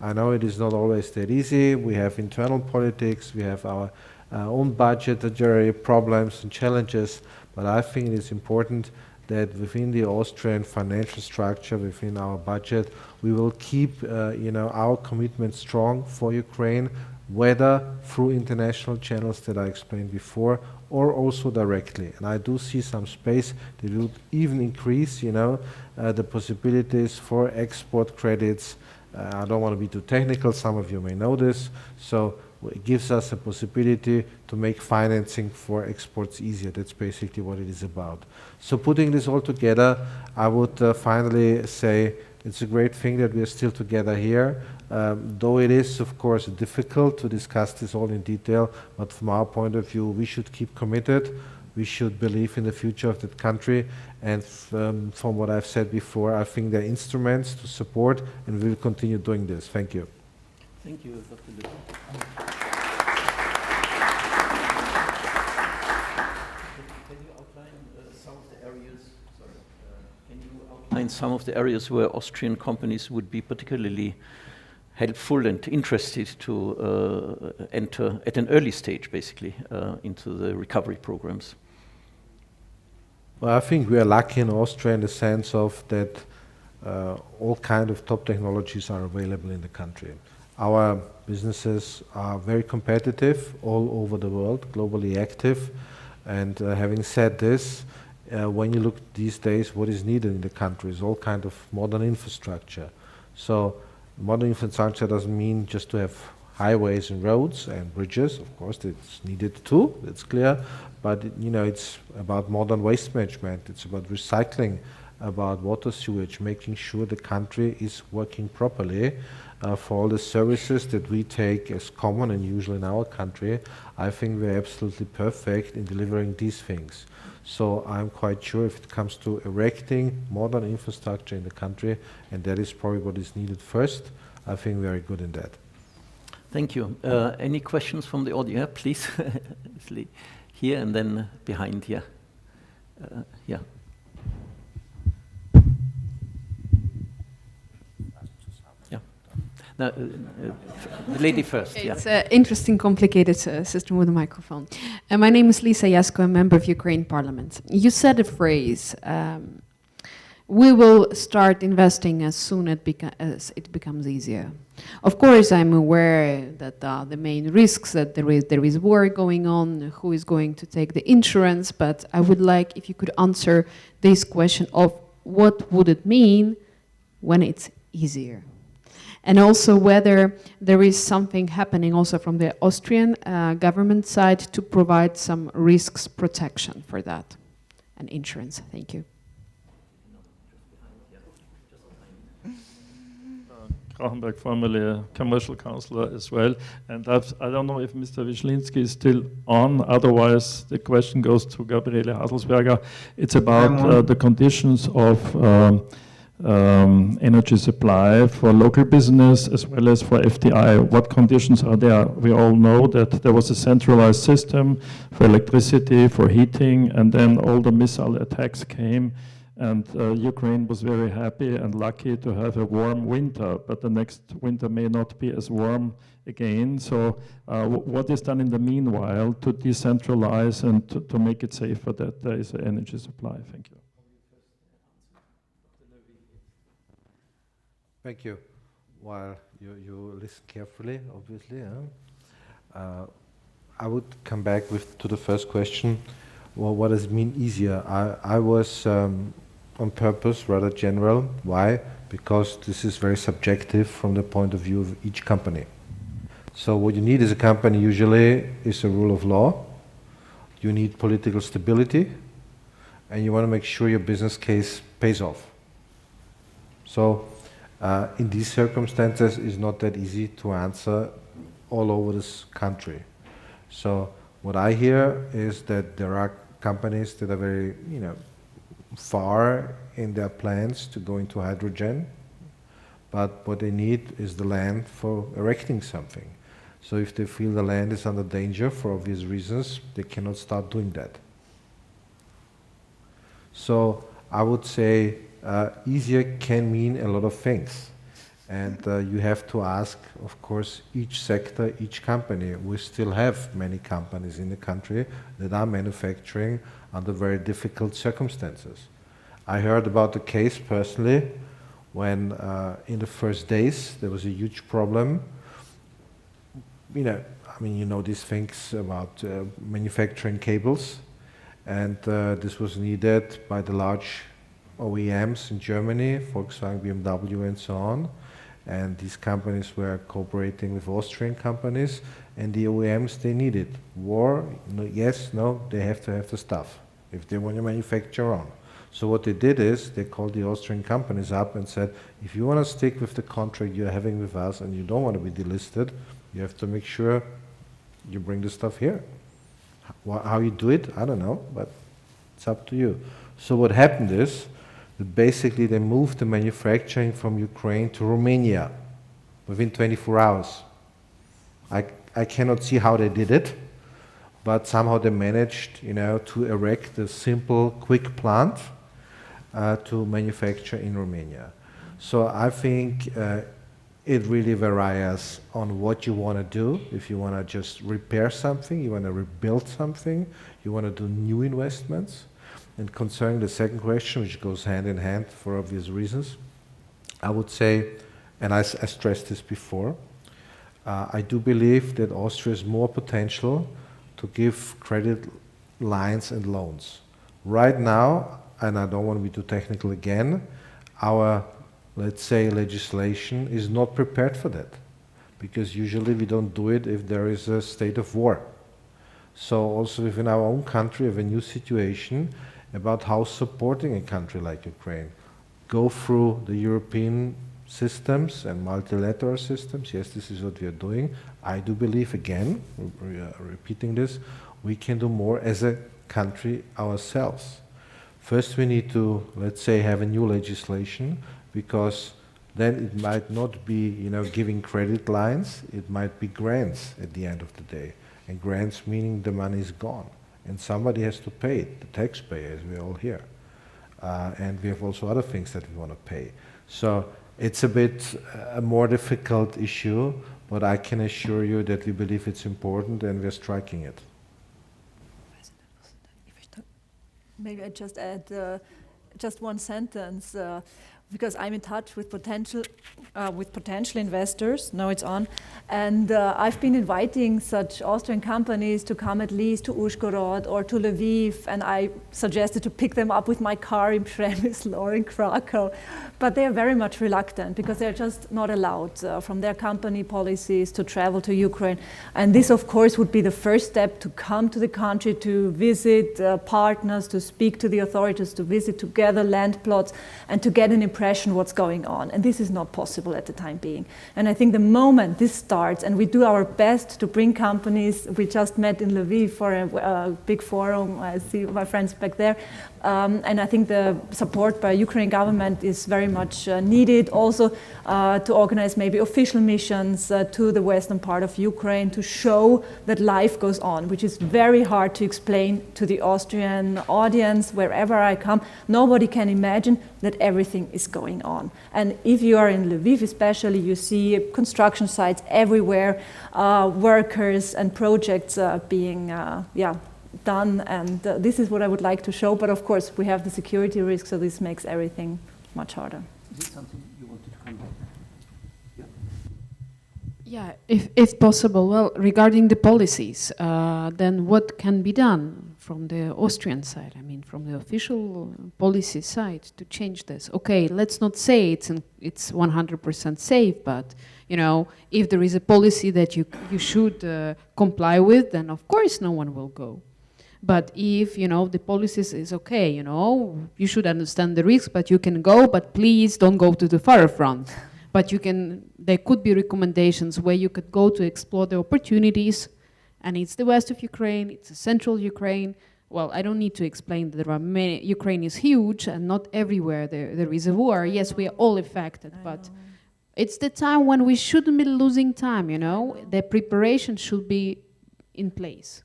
I know it is not always that easy. We have internal politics, we have our own budgetary problems and challenges, but I think it is important that within the Austrian financial structure, within our budget, we will keep you know, our commitment strong for Ukraine, whether through international channels that I explained before, or also directly. And I do see some space that will even increase, you know, the possibilities for export credits. I don't want to be too technical, some of you may know this, so it gives us a possibility to make financing for exports easier. That's basically what it is about. So putting this all together, I would finally say it's a great thing that we are still together here, though it is, of course, difficult to discuss this all in detail, but from our point of view, we should keep committed. We should believe in the future of that country, and from what I've said before, I think there are instruments to support, and we will continue doing this. Thank you. Thank you, Dr. Löwy. Can you outline some of the areas? Sorry. Can you outline some of the areas where Austrian companies would be particularly helpful and interested to enter at an early stage, basically, into the recovery programs? Well, I think we are lucky in Austria in the sense of that all kind of top technologies are available in the country. Our businesses are very competitive all over the world, globally active, and having said this, when you look these days, what is needed in the country is all kind of modern infrastructure. So modern infrastructure doesn't mean just to have highways and roads and bridges. Of course, it's needed too, it's clear. But it's about modern waste management. It's about recycling, about water sewage, making sure the country is working properly for all the services that we take as common and usual in our country. I think we're absolutely perfect in delivering these things. So I'm quite sure if it comes to erecting modern infrastructure in the country, and that is probably what is needed first, I think we're very good in that. Thank you. Any questions from the audience, please? Here and then behind here. Yeah. No, the lady first. It's an interesting, complicated system with a microphone. My name is Lisa Yasko, a member of Ukraine Parliament. You said a phrase, we will start investing as soon as it becomes easier. Of course, I'm aware that the main risks, that there is war going on, who is going to take the insurance, but I would like if you could answer this question of what would it mean when it's easier? And also whether there is something happening also from the Austrian government side to provide some risks protection for that and insurance. Thank you. Krachenberg, formerly a commercial councillor as well. And I don't know if Mr. Wyszynski is still on, otherwise the question goes to Gabriele Haselsberger. It's about the conditions of energy supply for local business as well as for FDI. What conditions are there? We all know that there was a centralized system for electricity, for heating, and then all the missile attacks came, and Ukraine was very happy and lucky to have a warm winter, but the next winter may not be as warm again. So what is done in the meanwhile to decentralize and to make it safer that there is an energy supply? Thank you. Thank you. While you listen carefully, obviously, I would come back to the first question. Well, what does it mean easier? I was on purpose rather general. Why? Because this is very subjective from the point of view of each company. So what you need as a company usually is a rule of law. You need political stability, and you want to make sure your business case pays off. So in these circumstances, it's not that easy to answer all over this country. So what I hear is that there are companies that are very, far in their plans to go into hydrogen, but what they need is the land for erecting something. So if they feel the land is under danger for obvious reasons, they cannot start doing that. So I would say easier can mean a lot of things. And you have to ask, of course, each sector, each company. We still have many companies in the country that are manufacturing under very difficult circumstances. I heard about the case personally when in the first days there was a huge problem. You know these things about manufacturing cables, and this was needed by the large OEMs in Germany, Volkswagen, BMW, and so on. And these companies were cooperating with Austrian companies, and the OEMs, they needed war, yes, no, they have to have the stuff if they want to manufacture on. So what they did is they called the Austrian companies up and said, if you want to stick with the contract you're having with us and you don't want to be delisted, you have to make sure you bring the stuff here. How you do it, I don't know, but it's up to you. So what happened is, basically they moved the manufacturing from Ukraine to Romania within 24 hours. I cannot see how they did it, but somehow they managed, to erect a simple, quick plant to manufacture in Romania. So I think it really varies on what you want to do. If you want to just repair something, you want to rebuild something, you want to do new investments. And concerning the second question, which goes hand in hand for obvious reasons, I would say, and I stressed this before, I do believe that Austria has more potential to give credit lines and loans Right now, and I don't want to be too technical again, our, let's say, legislation is not prepared for that, because usually we don't do it if there is a state of war. So also within our own country, we have a new situation about how supporting a country like Ukraine. Go through the European systems and multilateral systems. Yes, this is what we are doing. I do believe, again, repeating this, we can do more as a country ourselves. First we need to, let's say, have a new legislation, because then it might not be, giving credit lines, it might be grants at the end of the day. And grants meaning the money is gone. And somebody has to pay it, the taxpayer, as we all hear. And we have also other things that we want to pay. So it's a bit a more difficult issue, but I can assure you that we believe it's important and we're striking it. Maybe I just add just one sentence, because I'm in touch with potential investors. Now it's on, and I've been inviting such Austrian companies to come at least to Uzhhorod or to Lviv, and I suggested to pick them up with my car in Przemysl or in Krakow, but they are very much reluctant because they're just not allowed from their company policies to travel to Ukraine. And this, of course, would be the first step to come to the country, to visit partners, to speak to the authorities, to visit together land plots, and to get an impression what's going on. And this is not possible at the time being. And I think the moment this starts, and we do our best to bring companies, we just met in Löwy for a big forum, I see my friends back there, and I think the support by Ukrainian government is very much needed also to organize maybe official missions to the western part of Ukraine to show that life goes on, which is very hard to explain to the Austrian audience wherever I come. Nobody can imagine that everything is going on. And if you are in Lviv especially, you see construction sites everywhere, workers and projects being done, and this is what I would like to show, but of course we have the security risk, so this makes everything much harder. Is this something you wanted to come back? Yeah, if possible. Well, regarding the policies, then what can be done from the Austrian side? I mean, from the official policy side to change this. Okay, let's not say it's 100% safe, but if there is a policy that you should comply with, then of course no one will go. But if the policies is okay, you should understand the risks, but you can go, but please don't go to the far front. But there could be recommendations where you could go to explore the opportunities, and it's the west of Ukraine, it's the central Ukraine. Well, I don't need to explain that there are many, Ukraine is huge, and not everywhere there is a war. Yes, we are all affected, but it's the time when we shouldn't be losing time, The preparation should be in place.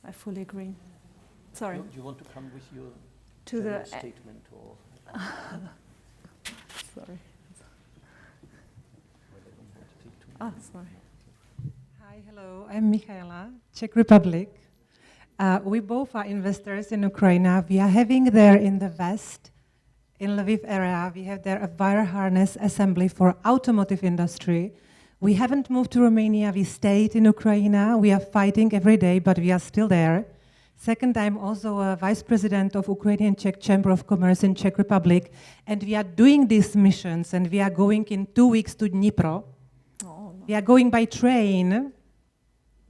I fully agree. Sorry. Do you want to come with your statement or? Sorry. Sorry. Hi, hello. I'm Michaela, Czech Republic. We both are investors in Ukraine. We are having there in the west, in Lviv area, we have there a wire harness assembly for automotive industry. We haven't moved to Romania. We stayed in Ukraine. We are fighting every day, but we are still there. Second, I'm also a vice president of Ukrainian Czech Chamber of Commerce in Czech Republic, and we are doing these missions, and we are going in 2 weeks to Dnipro. Oh, no. We are going by train.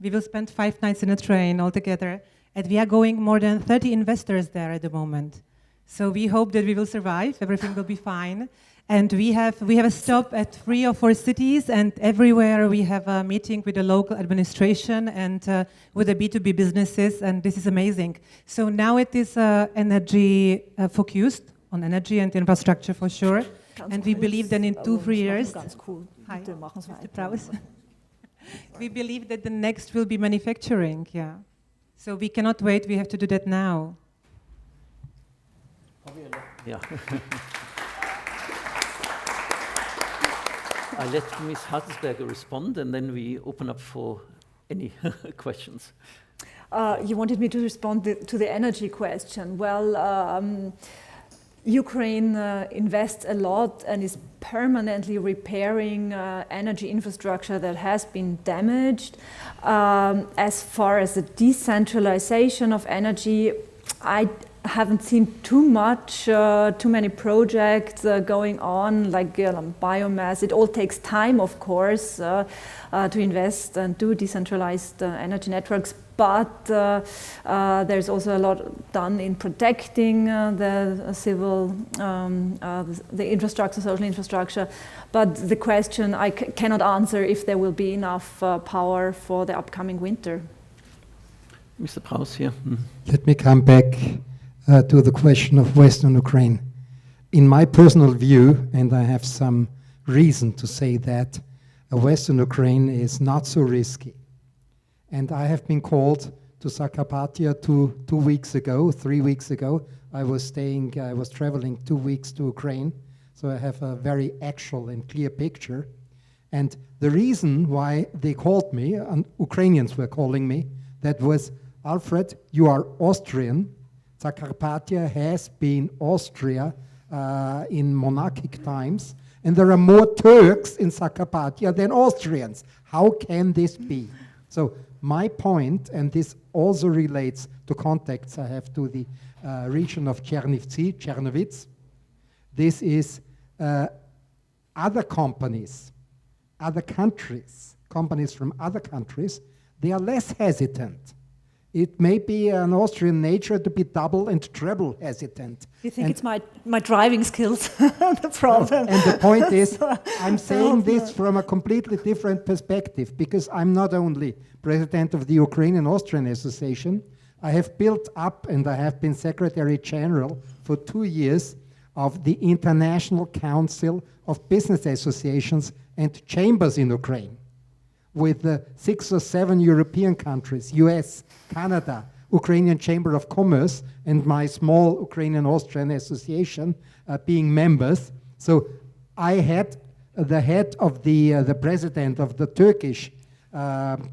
We will spend 5 nights in a train altogether, and we are going more than 30 investors there at the moment. So we hope that we will survive. Everything will be fine. And we have a stop at 3 or 4 cities, and everywhere we have a meeting with the local administration and with the B2B businesses, and this is amazing. So now it is energy focused on energy and infrastructure for sure. And we believe that in 2-3 years, hi, Mr. Praus. We believe that the next will be manufacturing, yeah. So we cannot wait, we have to do that now. Yeah. I let Ms. Haselsberger respond, and then we open up for any questions. You wanted me to respond to the energy question. Well, Ukraine invests a lot and is permanently repairing energy infrastructure that has been damaged. As far as the decentralization of energy, haven't seen too many projects going on, like biomass. It all takes time, of course, to invest and do decentralized energy networks. But there's also a lot done in protecting the civil, the infrastructure, social infrastructure. But the question I cannot answer if there will be enough power for the upcoming winter. Mr. Praus here. Let me come back to the question of Western Ukraine. In my personal view, and I have some reason to say that, Western Ukraine is not so risky. And I have been called to Zakarpattia 3 weeks ago. I was traveling 2 weeks to Ukraine, so I have a very actual and clear picture. And the reason why they called me, and Ukrainians were calling me, that was, Alfred, you are Austrian. Zakarpattia has been Austria in monarchic times, and there are more Turks in Zakarpattia than Austrians. How can this be? So my point, and this also relates to contacts I have to the region of Czernowitz, this is other companies, other countries, companies from other countries, they are less hesitant. It may be an Austrian nature to be double and treble hesitant. You think it's my driving skills, the problem? No, and the point is, I'm saying this from a completely different perspective, because I'm not only president of the Ukrainian-Austrian Association, I have built up and I have been Secretary General for 2 years of the International Council of Business Associations and Chambers in Ukraine, with 6 or 7 European countries, US, Canada, Ukrainian Chamber of Commerce, and my small Ukrainian-Austrian Association being members. So I had the head of the president of the Turkish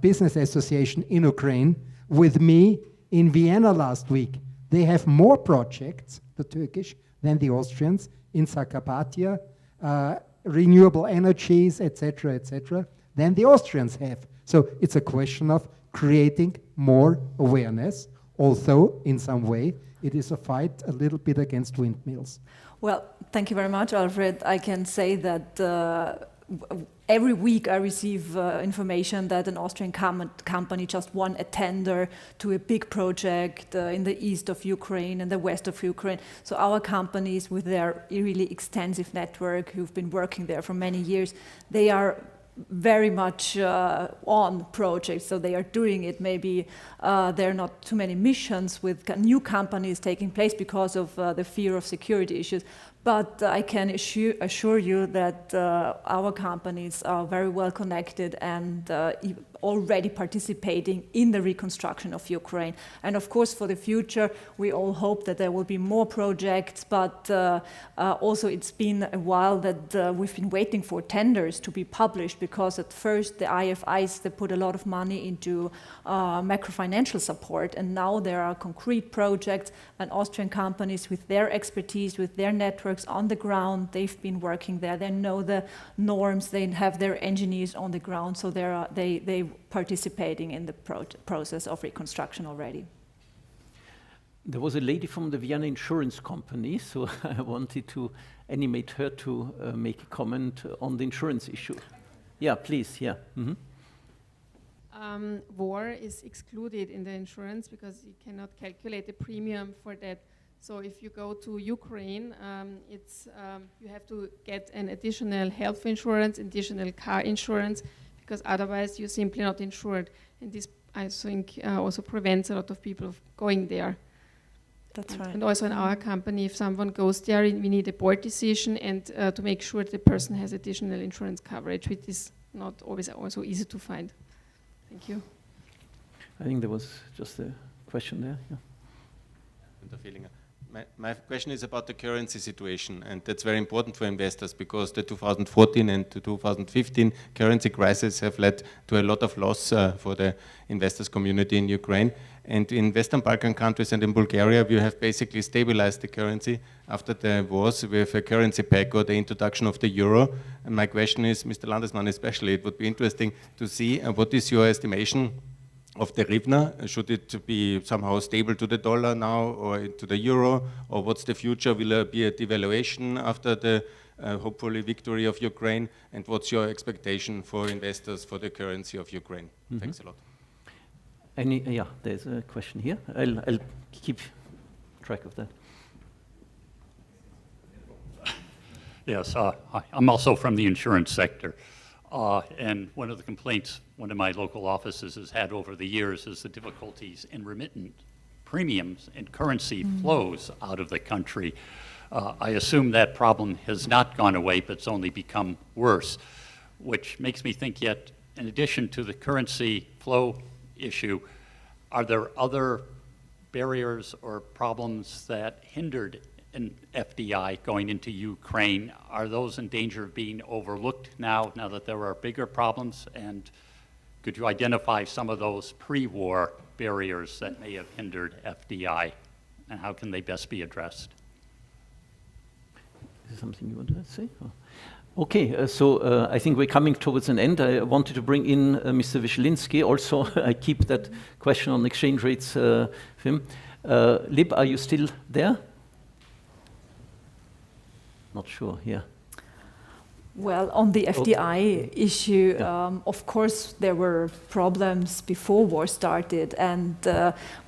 Business Association in Ukraine with me in Vienna last week. They have more projects, the Turkish, than the Austrians in Zakarpattia, renewable energies, etc., than the Austrians have. So it's a question of creating more awareness, although in some way it is a fight a little bit against windmills. Well, thank you very much, Alfred. I can say that every week I receive information that an Austrian company just won a tender to a big project in the east of Ukraine and the west of Ukraine. So our companies, with their really extensive network, who've been working there for many years, they are very much on projects, so they are doing it. Maybe there are not too many missions with new companies taking place because of the fear of security issues. But I can assure you that our companies are very well connected and already participating in the reconstruction of Ukraine. And of course, for the future, we all hope that there will be more projects, but also it's been a while that we've been waiting for tenders to be published, because at first the IFIs, they put a lot of money into macro-financial support, and now there are concrete projects, and Austrian companies with their expertise, with their networks on the ground, they've been working there, they know the norms, they have their engineers on the ground, so they participating in the process of reconstruction already. There was a lady from the Vienna insurance company, so I wanted to animate her to make a comment on the insurance issue. Yeah, please, yeah. Mm-hmm. War is excluded in the insurance because you cannot calculate a premium for that. So if you go to Ukraine, you have to get an additional health insurance, additional car insurance, because otherwise you're simply not insured. And this, I think, also prevents a lot of people of going there. That's right. And also in our company, if someone goes there, we need a board decision and to make sure the person has additional insurance coverage, which is not always also easy to find. Thank you. I think there was just a question there. Yeah. My question is about the currency situation, and that's very important for investors because the 2014 and the 2015 currency crisis have led to a lot of loss for the investors community in Ukraine. And in Western Balkan countries and in Bulgaria, we have basically stabilized the currency after the wars with a currency peg or the introduction of the euro. And my question is, Mr. Landesmann especially, it would be interesting to see what is your estimation of the hryvnia? Should it be somehow stable to the dollar now or to the euro? Or what's the future? Will there be a devaluation after the hopefully victory of Ukraine? And what's your expectation for investors for the currency of Ukraine? Thanks a lot. Yeah, there's a question here. I'll keep track of that. Yes, I'm also from the insurance sector. And one of the complaints one of my local offices has had over the years is the difficulties in remittance premiums and currency flows out of the country. I assume that problem has not gone away, but it's only become worse, which makes me think yet, in addition to the currency flow issue, are there other barriers or problems that hindered an FDI going into Ukraine? Are those in danger of being overlooked now that there are bigger problems? And could you identify some of those pre-war barriers that may have hindered FDI, and how can they best be addressed? Is there something you want to say? Okay, so I think we're coming towards an end. I wanted to bring in Mr. Wyszynski. Also, I keep that question on exchange rates for him. Lib, are you still there? Not sure, yeah. Well, on the FDI issue, of course, there were problems before war started, and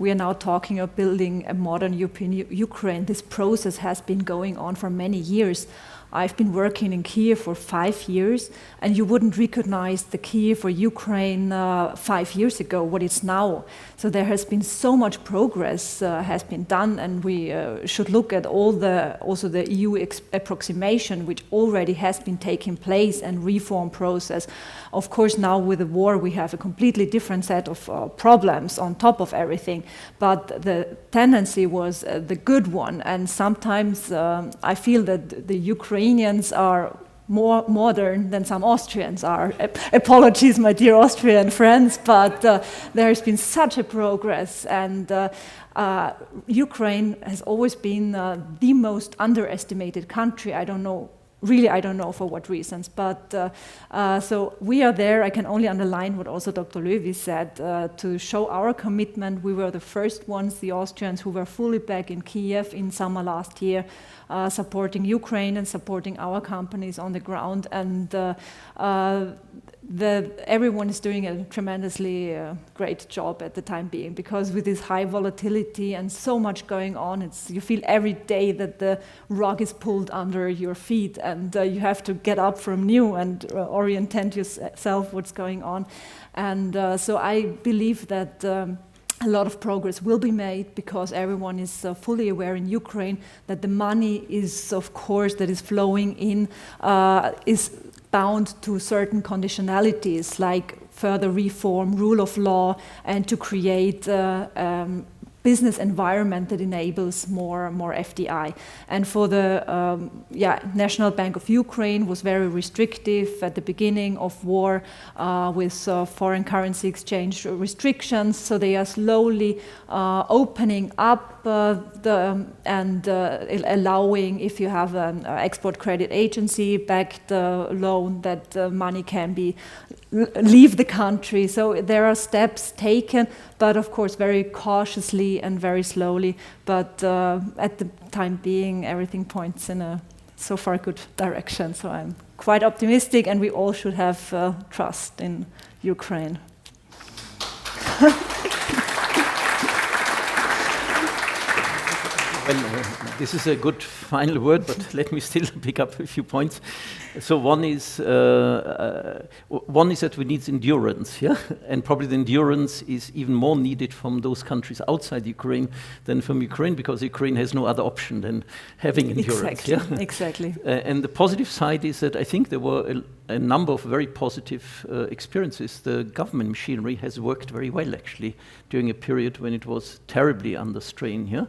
we are now talking of building a modern European Ukraine. This process has been going on for many years. I've been working in Kiev for 5 years, and you wouldn't recognize the Kiev or Ukraine 5 years ago, what it's now. So there has been so much progress has been done, and we should look at also the EU approximation, which already has been taking place, and reform process. Of course, now with the war, we have a completely different set of problems on top of everything, but the tendency was the good one, and sometimes I feel that the Ukrainians are more modern than some Austrians are. Apologies, my dear Austrian friends, but there has been such a progress, and Ukraine has always been the most underestimated country. I don't know for what reasons, but so we are there. I can only underline what also Dr. Löwy said, to show our commitment. We were the first ones, the Austrians, who were fully back in Kiev in summer last year, supporting Ukraine and supporting our companies on the ground, and everyone is doing a tremendously great job at the time being, because with this high volatility and so much going on, you feel every day that the rug is pulled under your feet, and you have to get up from new and orientate yourself what's going on. And so I believe that a lot of progress will be made, because everyone is fully aware in Ukraine that the money is, of course, that is flowing in is bound to certain conditionalities, like further reform, rule of law, and to create business environment that enables more FDI. And for the National Bank of Ukraine was very restrictive at the beginning of war with foreign currency exchange restrictions. So they are slowly opening up and allowing, if you have an export credit agency backed loan, that money can leave the country. So there are steps taken, but of course very cautiously and very slowly. But at the time being, everything points in a so far good direction. So I'm quite optimistic, and we all should have trust in Ukraine. Well, this is a good final word, but let me still pick up a few points. So one is that we need endurance, yeah, and probably the endurance is even more needed from those countries outside Ukraine than from Ukraine, because Ukraine has no other option than having endurance. Exactly. Yeah? Exactly. And the positive side is that I think there were a number of very positive experiences. The government machinery has worked very well, actually, during a period when it was terribly under strain here.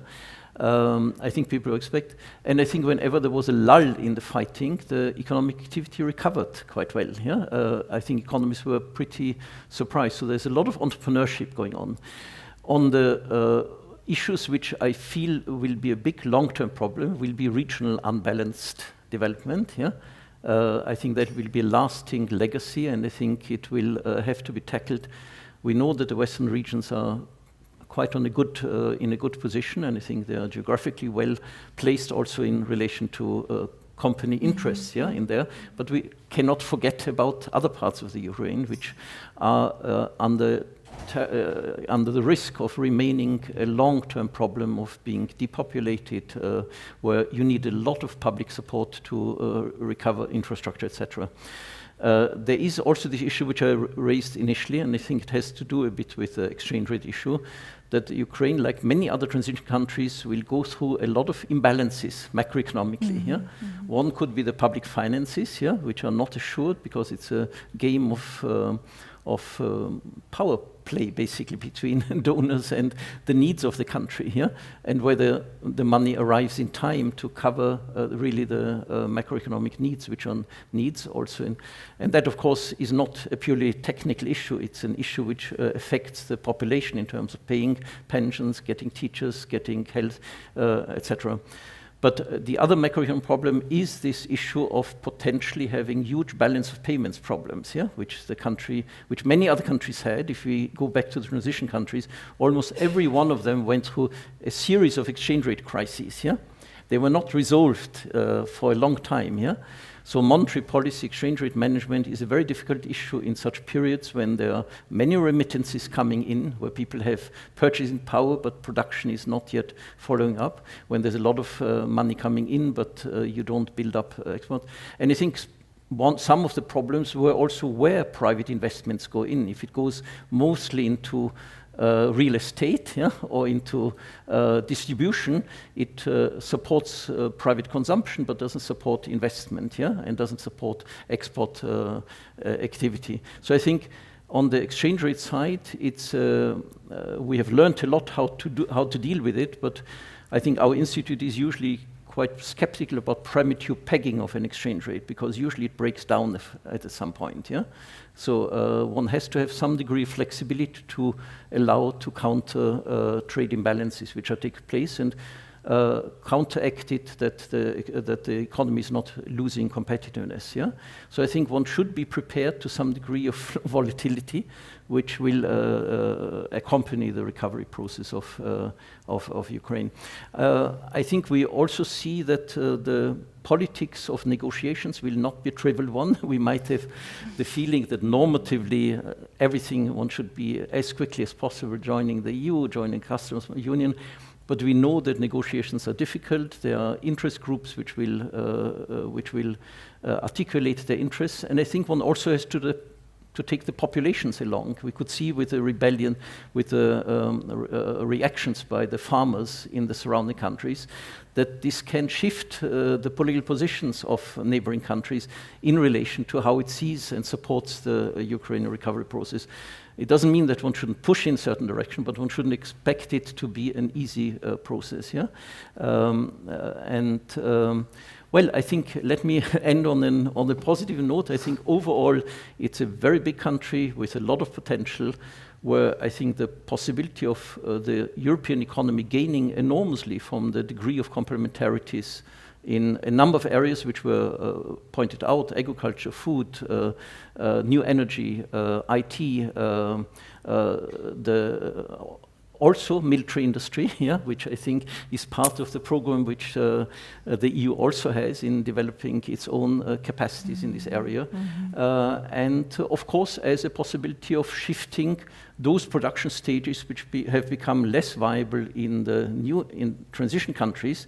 I think people expect, and I think whenever there was a lull in the fighting, the economic activity recovered quite well. Yeah? I think economists were pretty surprised. So there's a lot of entrepreneurship going on. On the issues which I feel will be a big long-term problem will be regional unbalanced development. Yeah? I think that will be a lasting legacy, and I think it will have to be tackled We know that the Western regions are quite on a good, in a good position, and I think they are geographically well placed also in relation to company interests, yeah, in there. But we cannot forget about other parts of the Ukraine which are under the risk of remaining a long-term problem of being depopulated, where you need a lot of public support to recover infrastructure, etc. There is also the issue which I raised initially, and I think it has to do a bit with the exchange rate issue, that Ukraine, like many other transition countries, will go through a lot of imbalances macroeconomically. Yeah? One could be the public finances, yeah, which are not assured because it's a game of power play basically between donors and the needs of the country here, and whether the money arrives in time to cover really the macroeconomic needs, which are needs also. And that, of course, is not a purely technical issue. It's an issue which affects the population in terms of paying pensions, getting teachers, getting health, etc. But the other macroeconomic problem is this issue of potentially having huge balance of payments problems, yeah, which many other countries had. If we go back to the transition countries, almost every one of them went through a series of exchange rate crises, yeah. They were not resolved for a long time, yeah. So monetary policy, exchange rate management is a very difficult issue in such periods when there are many remittances coming in, where people have purchasing power but production is not yet following up, when there's a lot of money coming in but you don't build up export. And I think some of the problems were also where private investments go in. If it goes mostly into real estate, yeah, or into distribution, it supports private consumption but doesn't support investment, yeah, and doesn't support export activity. So I think on the exchange rate side, it's we have learned a lot how to deal with it, but I think our institute is usually quite skeptical about premature pegging of an exchange rate, because usually it breaks down at some point, yeah. So one has to have some degree of flexibility to allow to counter trade imbalances which are taking place, and counteract it that the economy is not losing competitiveness. Yeah. So I think one should be prepared to some degree of volatility, which will accompany the recovery process of Ukraine. I think we also see that the politics of negotiations will not be a trivial one. We might have the feeling that normatively everything one should be as quickly as possible joining the EU, joining customs union. But we know that negotiations are difficult. There are interest groups which will articulate their interests, and I think one also has to take the populations along. We could see with the rebellion, with the reactions by the farmers in the surrounding countries, that this can shift the political positions of neighboring countries in relation to how it sees and supports the Ukrainian recovery process. It doesn't mean that one shouldn't push in a certain direction, but one shouldn't expect it to be an easy process. Yeah, well, I think let me end on a positive note. I think overall it's a very big country with a lot of potential, where I think the possibility of the European economy gaining enormously from the degree of complementarities in a number of areas which were pointed out: agriculture, food, new energy, IT, also military industry, yeah, which I think is part of the program which the EU also has in developing its own capacities in this area. And of course, as a possibility of shifting those production stages which have become less viable in transition countries,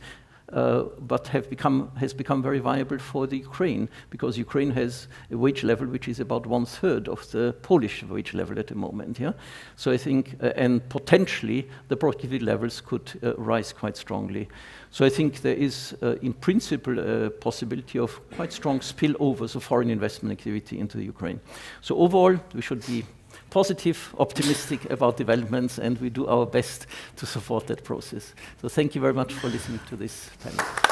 but has become very viable for the Ukraine, because Ukraine has a wage level which is about 1/3 of the Polish wage level at the moment. Yeah, so I think, and potentially the productivity levels could rise quite strongly. So I think there is, in principle, a possibility of quite strong spillovers of foreign investment activity into the Ukraine. So overall, we should be positive, optimistic about developments, and we do our best to support that process. So thank you very much for listening to this panel.